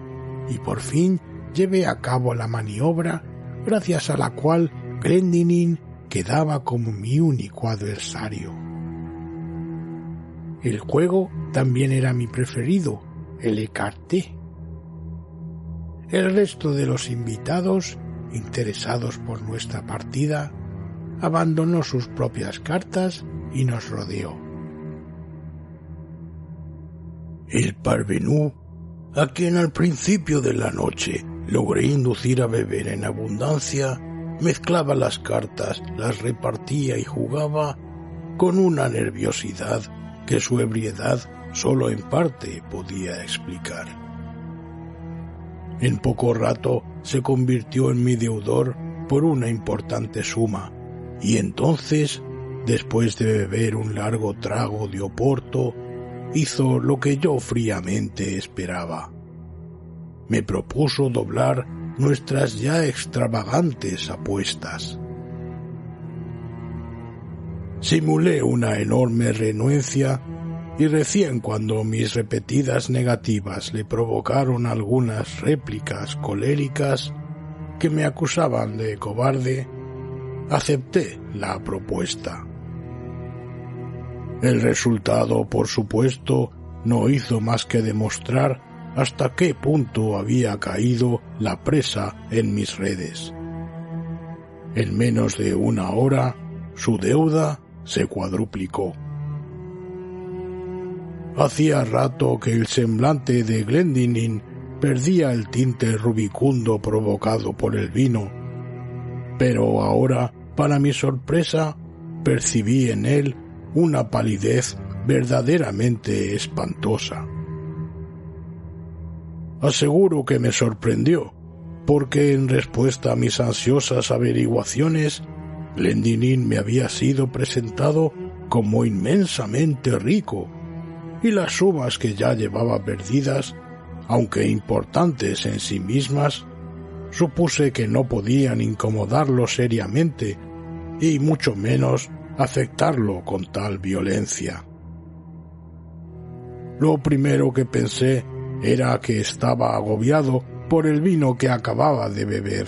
y por fin llevé a cabo la maniobra gracias a la cual Glendinning quedaba como mi único adversario. El juego también era mi preferido, el écarté. El resto de los invitados, interesados por nuestra partida, abandonó sus propias cartas y nos rodeó. El parvenu, a quien al principio de la noche logré inducir a beber en abundancia, mezclaba las cartas, las repartía y jugaba con una nerviosidad que su ebriedad solo en parte podía explicar. En poco rato se convirtió en mi deudor por una importante suma, y entonces, después de beber un largo trago de oporto, hizo lo que yo fríamente esperaba. Me propuso doblar nuestras ya extravagantes apuestas. Simulé una enorme renuencia y recién cuando mis repetidas negativas le provocaron algunas réplicas coléricas que me acusaban de cobarde, acepté la propuesta. El resultado, por supuesto, no hizo más que demostrar hasta qué punto había caído la presa en mis redes. En menos de una hora, su deuda se cuadruplicó. Hacía rato que el semblante de Glendinning perdía el tinte rubicundo provocado por el vino, pero ahora, para mi sorpresa, percibí en él una palidez verdaderamente espantosa. Aseguro que me sorprendió, porque en respuesta a mis ansiosas averiguaciones, Glendinning me había sido presentado como inmensamente rico, y las sumas que ya llevaba perdidas, aunque importantes en sí mismas, supuse que no podían incomodarlo seriamente, y mucho menos afectarlo con tal violencia. Lo primero que pensé era que estaba agobiado por el vino que acababa de beber,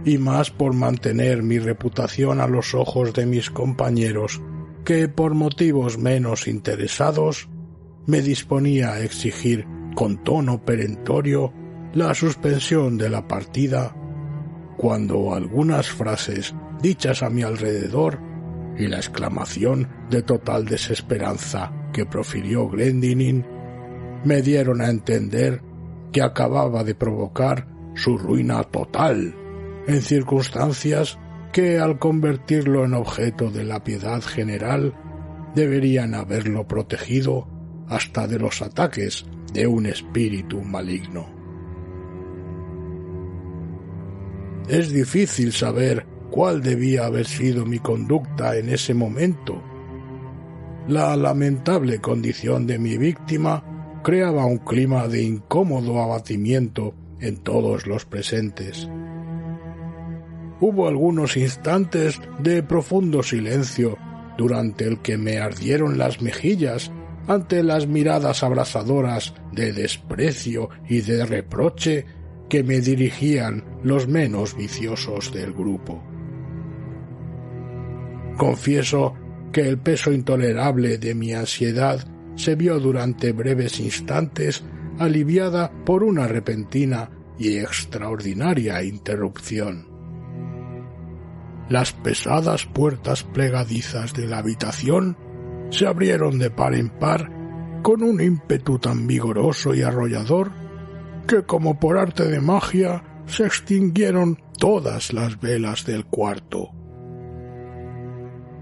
y más por mantener mi reputación a los ojos de mis compañeros, que por motivos menos interesados me disponía a exigir con tono perentorio la suspensión de la partida, cuando algunas frases dichas a mi alrededor y la exclamación de total desesperanza que profirió Glendinning me dieron a entender que acababa de provocar su ruina total, en circunstancias que, al convertirlo en objeto de la piedad general, deberían haberlo protegido hasta de los ataques de un espíritu maligno. Es difícil saber cuál debía haber sido mi conducta en ese momento. La lamentable condición de mi víctima creaba un clima de incómodo abatimiento en todos los presentes. Hubo algunos instantes de profundo silencio durante el que me ardieron las mejillas ante las miradas abrasadoras de desprecio y de reproche que me dirigían los menos viciosos del grupo. Confieso que el peso intolerable de mi ansiedad se vio durante breves instantes aliviada por una repentina y extraordinaria interrupción. Las pesadas puertas plegadizas de la habitación se abrieron de par en par con un ímpetu tan vigoroso y arrollador que, como por arte de magia, se extinguieron todas las velas del cuarto.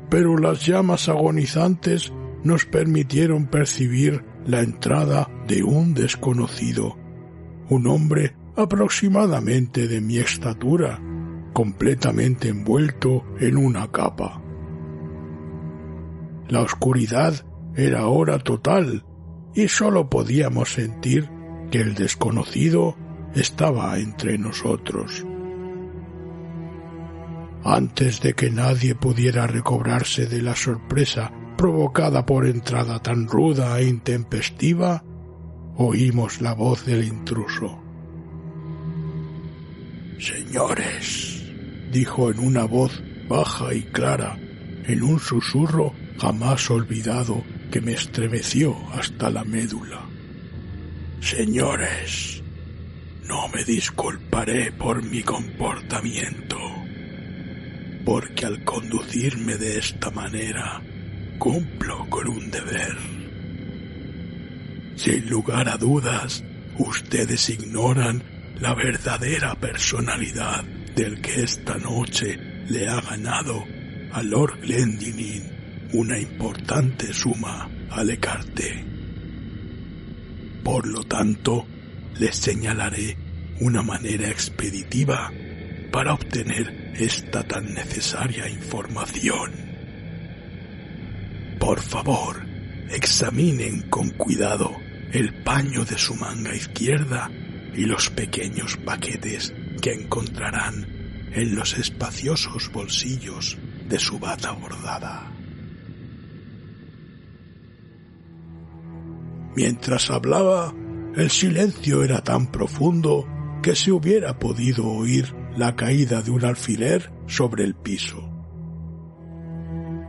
Pero las llamas agonizantes nos permitieron percibir la entrada de un desconocido, un hombre aproximadamente de mi estatura, completamente envuelto en una capa. La oscuridad era ahora total y sólo podíamos sentir que el desconocido estaba entre nosotros. Antes de que nadie pudiera recobrarse de la sorpresa provocada por entrada tan ruda e intempestiva, oímos la voz del intruso. «Señores», dijo en una voz baja y clara, en un susurro jamás olvidado que me estremeció hasta la médula. «Señores, no me disculparé por mi comportamiento, porque al conducirme de esta manera cumplo con un deber. Sin lugar a dudas, ustedes ignoran la verdadera personalidad del que esta noche le ha ganado a Lord Glendinning una importante suma al écarté. Por lo tanto, les señalaré una manera expeditiva para obtener esta tan necesaria información. Por favor, examinen con cuidado el paño de su manga izquierda y los pequeños paquetes que encontrarán en los espaciosos bolsillos de su bata bordada». Mientras hablaba, el silencio era tan profundo que se hubiera podido oír la caída de un alfiler sobre el piso.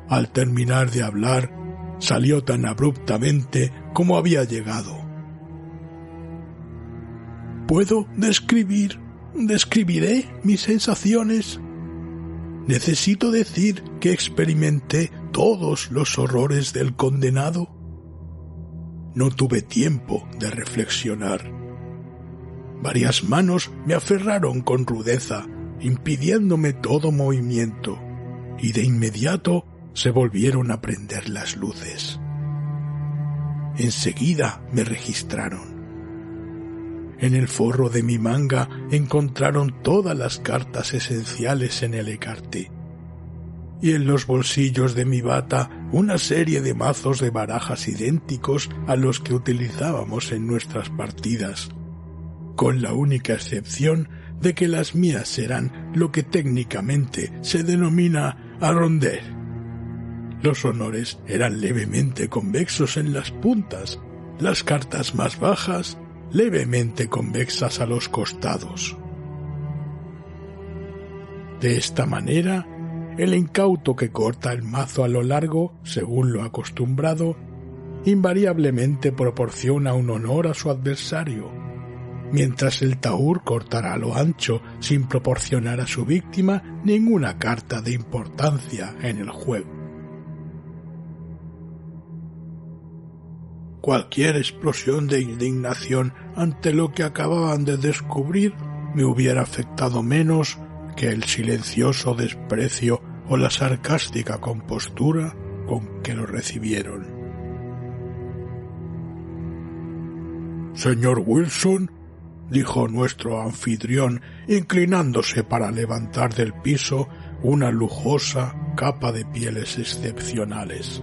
Al terminar de hablar, salió tan abruptamente como había llegado. Describiré mis sensaciones. Necesito decir que experimenté todos los horrores del condenado? No tuve tiempo de reflexionar. Varias manos me aferraron con rudeza, impidiéndome todo movimiento, y de inmediato se volvieron a prender las luces. Enseguida me registraron. En el forro de mi manga encontraron todas las cartas esenciales en el écarté, y en los bolsillos de mi bata una serie de mazos de barajas idénticos a los que utilizábamos en nuestras partidas, con la única excepción de que las mías eran lo que técnicamente se denomina arronder. Los honores eran levemente convexos en las puntas, las cartas más bajas levemente convexas a los costados. De esta manera, el incauto que corta el mazo a lo largo, según lo acostumbrado, invariablemente proporciona un honor a su adversario, mientras el tahur cortará a lo ancho sin proporcionar a su víctima ninguna carta de importancia en el juego. Cualquier explosión de indignación ante lo que acababan de descubrir me hubiera afectado menos que el silencioso desprecio o la sarcástica compostura con que lo recibieron. «Señor Wilson», dijo nuestro anfitrión, inclinándose para levantar del piso una lujosa capa de pieles excepcionales.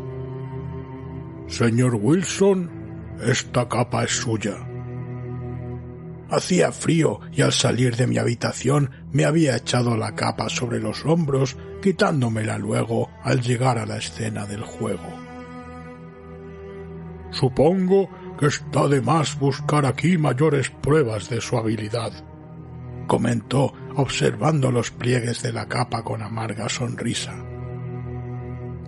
«Señor Wilson, esta capa es suya». Hacía frío y al salir de mi habitación me había echado la capa sobre los hombros, quitándomela luego al llegar a la escena del juego. «Supongo que está de más buscar aquí mayores pruebas de su habilidad», comentó, observando los pliegues de la capa con amarga sonrisa.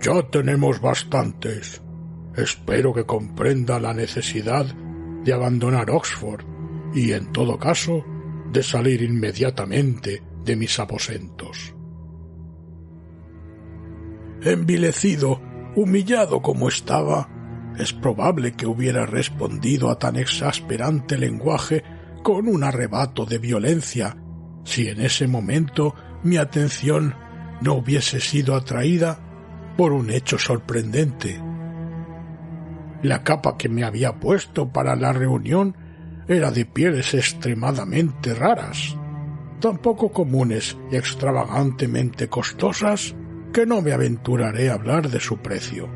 «Ya tenemos bastantes. Espero que comprenda la necesidad de abandonar Oxford y, en todo caso, de salir inmediatamente de mis aposentos». Envilecido, humillado como estaba, es probable que hubiera respondido a tan exasperante lenguaje con un arrebato de violencia, si en ese momento mi atención no hubiese sido atraída por un hecho sorprendente. La capa que me había puesto para la reunión era de pieles extremadamente raras, tan poco comunes y extravagantemente costosas que no me aventuraré a hablar de su precio.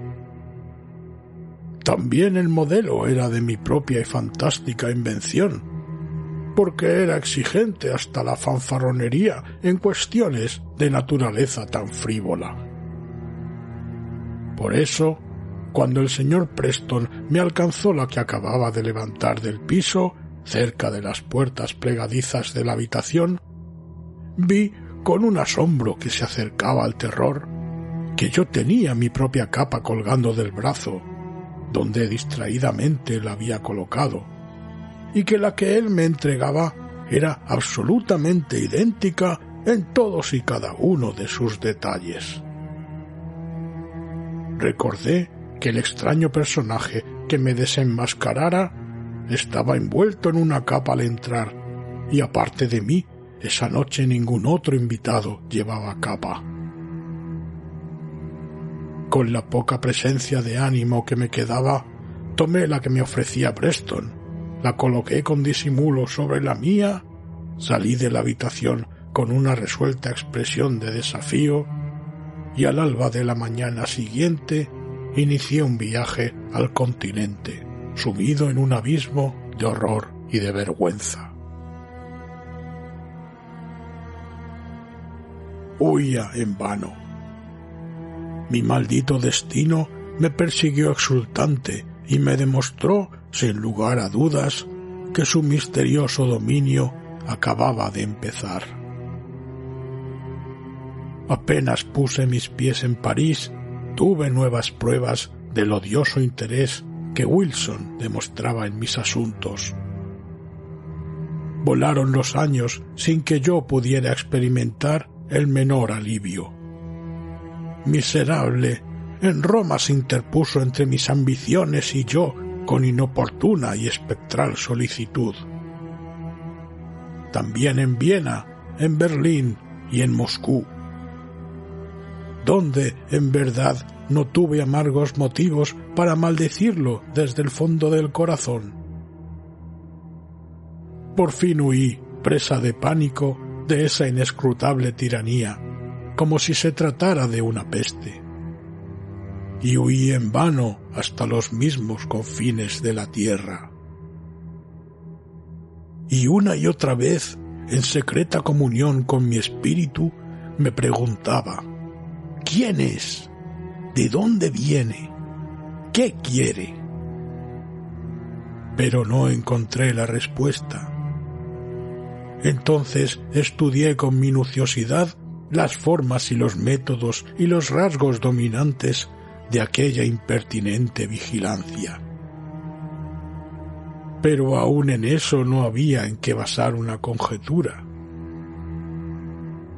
También el modelo era de mi propia y fantástica invención, porque era exigente hasta la fanfarronería en cuestiones de naturaleza tan frívola. Por eso, cuando el señor Preston me alcanzó la que acababa de levantar del piso, cerca de las puertas plegadizas de la habitación, vi, con un asombro que se acercaba al terror, que yo tenía mi propia capa colgando del brazo, donde distraídamente la había colocado, y que la que él me entregaba era absolutamente idéntica en todos y cada uno de sus detalles. Recordé que el extraño personaje que me desenmascarara estaba envuelto en una capa al entrar, y aparte de mí, esa noche ningún otro invitado llevaba capa. Con la poca presencia de ánimo que me quedaba, tomé la que me ofrecía Preston, la coloqué con disimulo sobre la mía, salí de la habitación con una resuelta expresión de desafío, y al alba de la mañana siguiente inicié un viaje al continente, sumido en un abismo de horror y de vergüenza. Huía en vano. Mi maldito destino me persiguió exultante y me demostró, sin lugar a dudas, que su misterioso dominio acababa de empezar. Apenas puse mis pies en París, tuve nuevas pruebas del odioso interés que Wilson demostraba en mis asuntos. Volaron los años sin que yo pudiera experimentar el menor alivio. Miserable, en Roma se interpuso entre mis ambiciones y yo con inoportuna y espectral solicitud. También en Viena, en Berlín y en Moscú, donde, en verdad, no tuve amargos motivos para maldecirlo desde el fondo del corazón. Por fin huí, presa de pánico, de esa inescrutable tiranía, como si se tratara de una peste. Y huí en vano hasta los mismos confines de la tierra. Y una y otra vez, en secreta comunión con mi espíritu, me preguntaba: ¿quién es? ¿De dónde viene? ¿Qué quiere? Pero no encontré la respuesta. Entonces estudié con minuciosidad las formas y los métodos y los rasgos dominantes de aquella impertinente vigilancia. Pero aún en eso no había en qué basar una conjetura.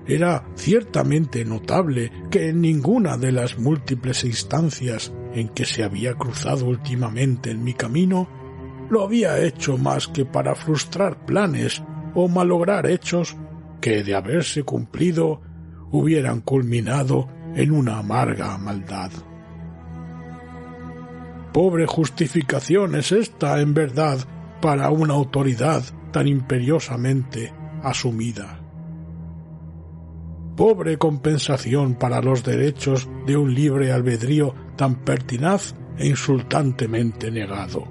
Era ciertamente notable que en ninguna de las múltiples instancias en que se había cruzado últimamente en mi camino lo había hecho más que para frustrar planes o malograr hechos que, de haberse cumplido, hubieran culminado en una amarga maldad. Pobre justificación es esta, en verdad, para una autoridad tan imperiosamente asumida. Pobre compensación para los derechos de un libre albedrío tan pertinaz e insultantemente negado.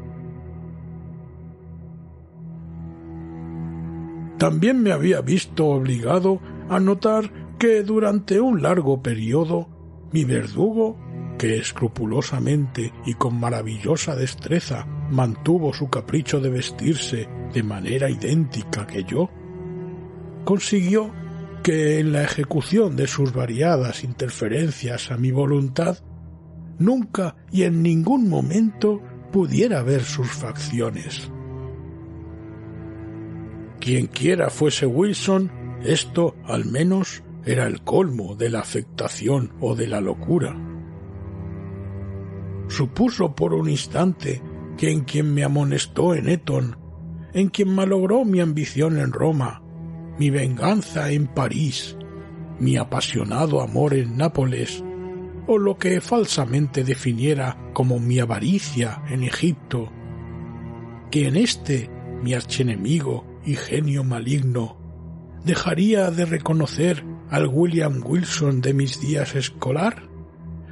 También me había visto obligado a notar que durante un largo periodo mi verdugo, que escrupulosamente y con maravillosa destreza mantuvo su capricho de vestirse de manera idéntica que yo, consiguió que en la ejecución de sus variadas interferencias a mi voluntad nunca y en ningún momento pudiera ver sus facciones. Quienquiera fuese Wilson, esto, al menos, era el colmo de la afectación o de la locura. Supuso por un instante que en quien me amonestó en Eton, en quien malogró mi ambición en Roma, mi venganza en París, mi apasionado amor en Nápoles, o lo que falsamente definiera como mi avaricia en Egipto, que en este, mi archienemigo y genio maligno, dejaría de reconocer al William Wilson de mis días escolar,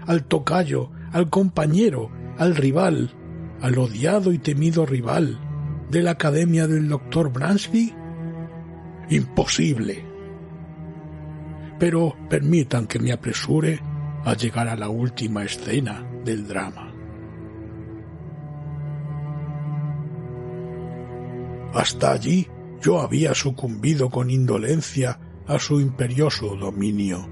al tocayo, al compañero, al rival, al odiado y temido rival de la academia del Dr. Bransby? Imposible. Pero permitan que me apresure a llegar a la última escena del drama. Hasta allí yo había sucumbido con indolencia a su imperioso dominio.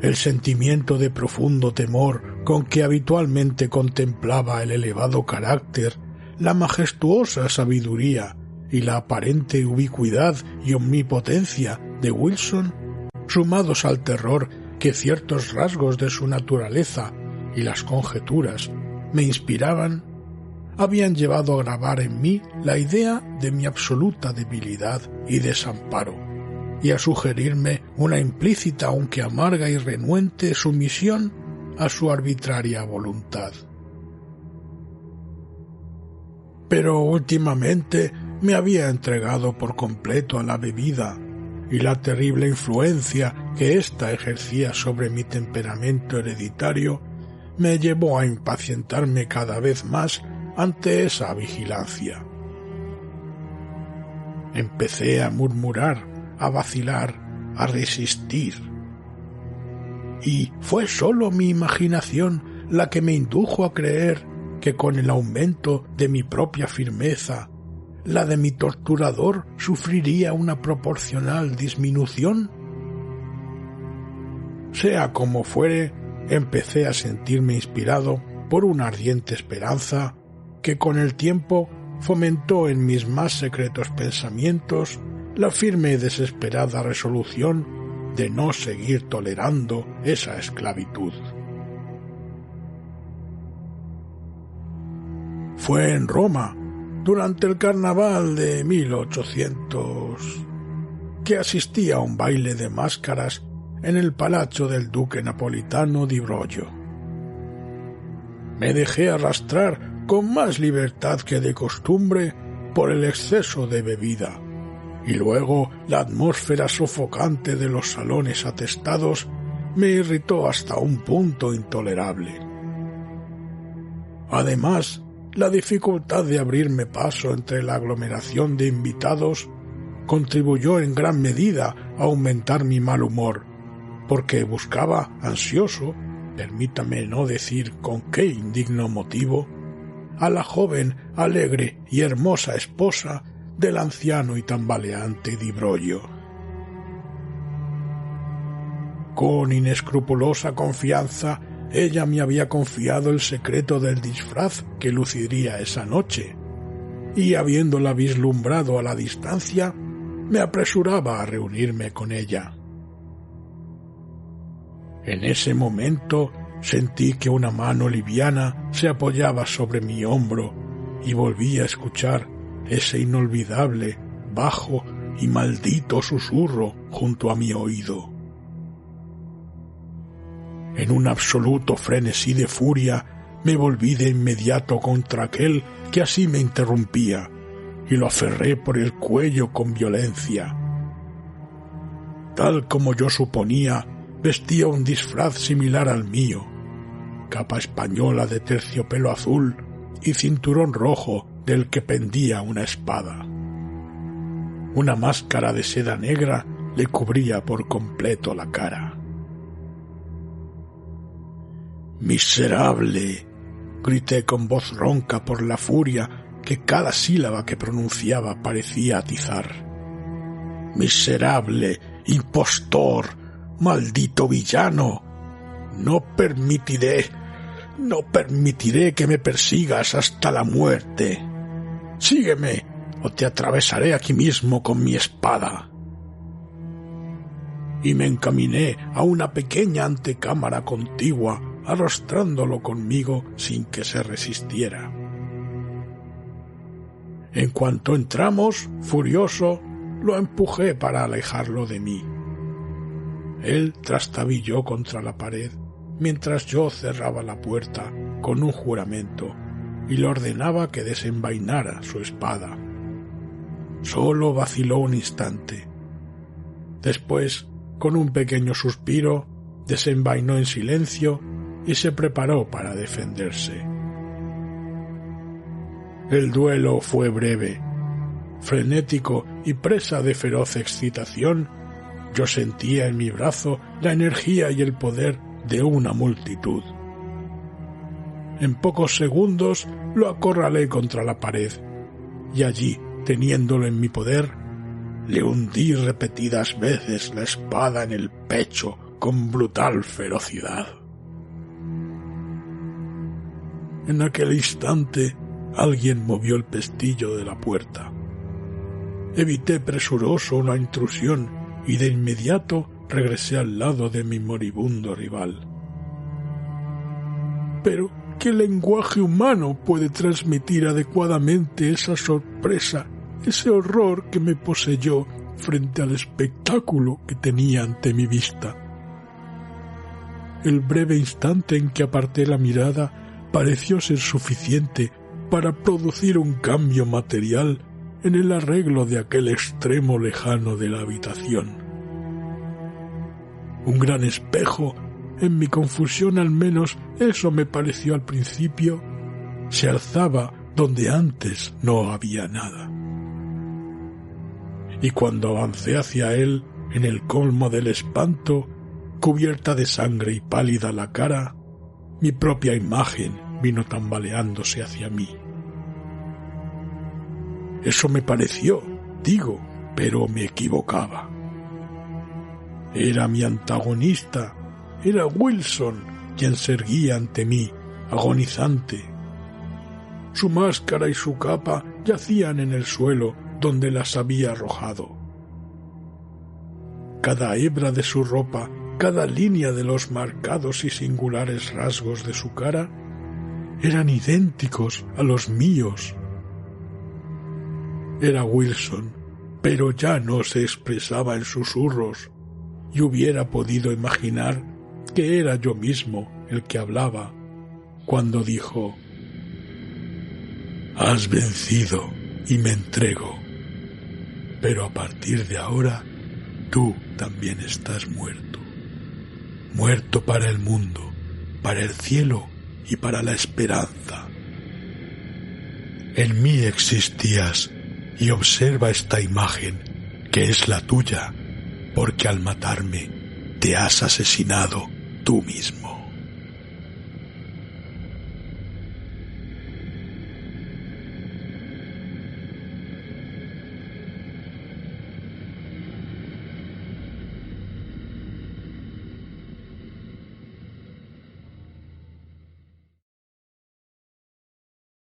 El sentimiento de profundo temor con que habitualmente contemplaba el elevado carácter, la majestuosa sabiduría y la aparente ubicuidad y omnipotencia de Wilson, sumados al terror que ciertos rasgos de su naturaleza y las conjeturas me inspiraban, habían llevado a grabar en mí la idea de mi absoluta debilidad y desamparo, y a sugerirme una implícita aunque amarga y renuente sumisión a su arbitraria voluntad. Pero últimamente me había entregado por completo a la bebida, y la terrible influencia que ésta ejercía sobre mi temperamento hereditario me llevó a impacientarme cada vez más ante esa vigilancia. Empecé a murmurar, a vacilar, a resistir. Y fue sólo mi imaginación la que me indujo a creer que con el aumento de mi propia firmeza, la de mi torturador sufriría una proporcional disminución. Sea como fuere, empecé a sentirme inspirado por una ardiente esperanza que con el tiempo fomentó en mis más secretos pensamientos la firme y desesperada resolución de no seguir tolerando esa esclavitud. Fue en Roma, durante el carnaval de 1800, que asistí a un baile de máscaras en el palacio del duque napolitano di Broglio. Me dejé arrastrar con más libertad que de costumbre por el exceso de bebida, y luego la atmósfera sofocante de los salones atestados me irritó hasta un punto intolerable. Además, la dificultad de abrirme paso entre la aglomeración de invitados contribuyó en gran medida a aumentar mi mal humor, porque buscaba ansioso, permítame no decir con qué indigno motivo, a la joven, alegre y hermosa esposa del anciano y tambaleante di Broglio. Con inescrupulosa confianza, ella me había confiado el secreto del disfraz que luciría esa noche, y habiéndola vislumbrado a la distancia, me apresuraba a reunirme con ella. En ese momento sentí que una mano liviana se apoyaba sobre mi hombro y volví a escuchar ese inolvidable, bajo y maldito susurro junto a mi oído. En un absoluto frenesí de furia me volví de inmediato contra aquel que así me interrumpía y lo aferré por el cuello con violencia. Tal como yo suponía, vestía un disfraz similar al mío, capa española de terciopelo azul y cinturón rojo del que pendía una espada. Una máscara de seda negra le cubría por completo la cara. ¡Miserable!, grité con voz ronca por la furia que cada sílaba que pronunciaba parecía atizar. ¡Miserable! ¡Impostor! ¡Maldito villano! No permitiré que me persigas hasta la muerte. Sígueme, o te atravesaré aquí mismo con mi espada. Y me encaminé a una pequeña antecámara contigua, arrastrándolo conmigo sin que se resistiera. En cuanto entramos, furioso, lo empujé para alejarlo de mí. Él trastabilló contra la pared, mientras yo cerraba la puerta con un juramento y le ordenaba que desenvainara su espada. Solo vaciló un instante. Después, con un pequeño suspiro, desenvainó en silencio y se preparó para defenderse. El duelo fue breve. Frenético y presa de feroz excitación, yo sentía en mi brazo la energía y el poder de una multitud. En pocos segundos lo acorralé contra la pared, y allí, teniéndolo en mi poder, le hundí repetidas veces la espada en el pecho con brutal ferocidad. En aquel instante alguien movió el pestillo de la puerta. Evité presuroso una intrusión y de inmediato regresé al lado de mi moribundo rival. Pero, ¿qué lenguaje humano puede transmitir adecuadamente esa sorpresa, ese horror que me poseyó frente al espectáculo que tenía ante mi vista? El breve instante en que aparté la mirada pareció ser suficiente para producir un cambio material en el arreglo de aquel extremo lejano de la habitación. Un gran espejo, en mi confusión al menos eso me pareció al principio, se alzaba donde antes no había nada. Y cuando avancé hacia él, en el colmo del espanto, cubierta de sangre y pálida la cara, mi propia imagen vino tambaleándose hacia mí. Eso me pareció, digo, pero me equivocaba. Era mi antagonista, era Wilson quien se erguía ante mí, agonizante. Su máscara y su capa yacían en el suelo donde las había arrojado. Cada hebra de su ropa, cada línea de los marcados y singulares rasgos de su cara, eran idénticos a los míos. Era Wilson, pero ya no se expresaba en susurros, y hubiera podido imaginar que era yo mismo el que hablaba cuando dijo: «Has vencido y me entrego, pero a partir de ahora tú también estás muerto. Muerto para el mundo, para el cielo y para la esperanza. En mí existías y observa esta imagen que es la tuya, porque al matarme te has asesinado tú mismo».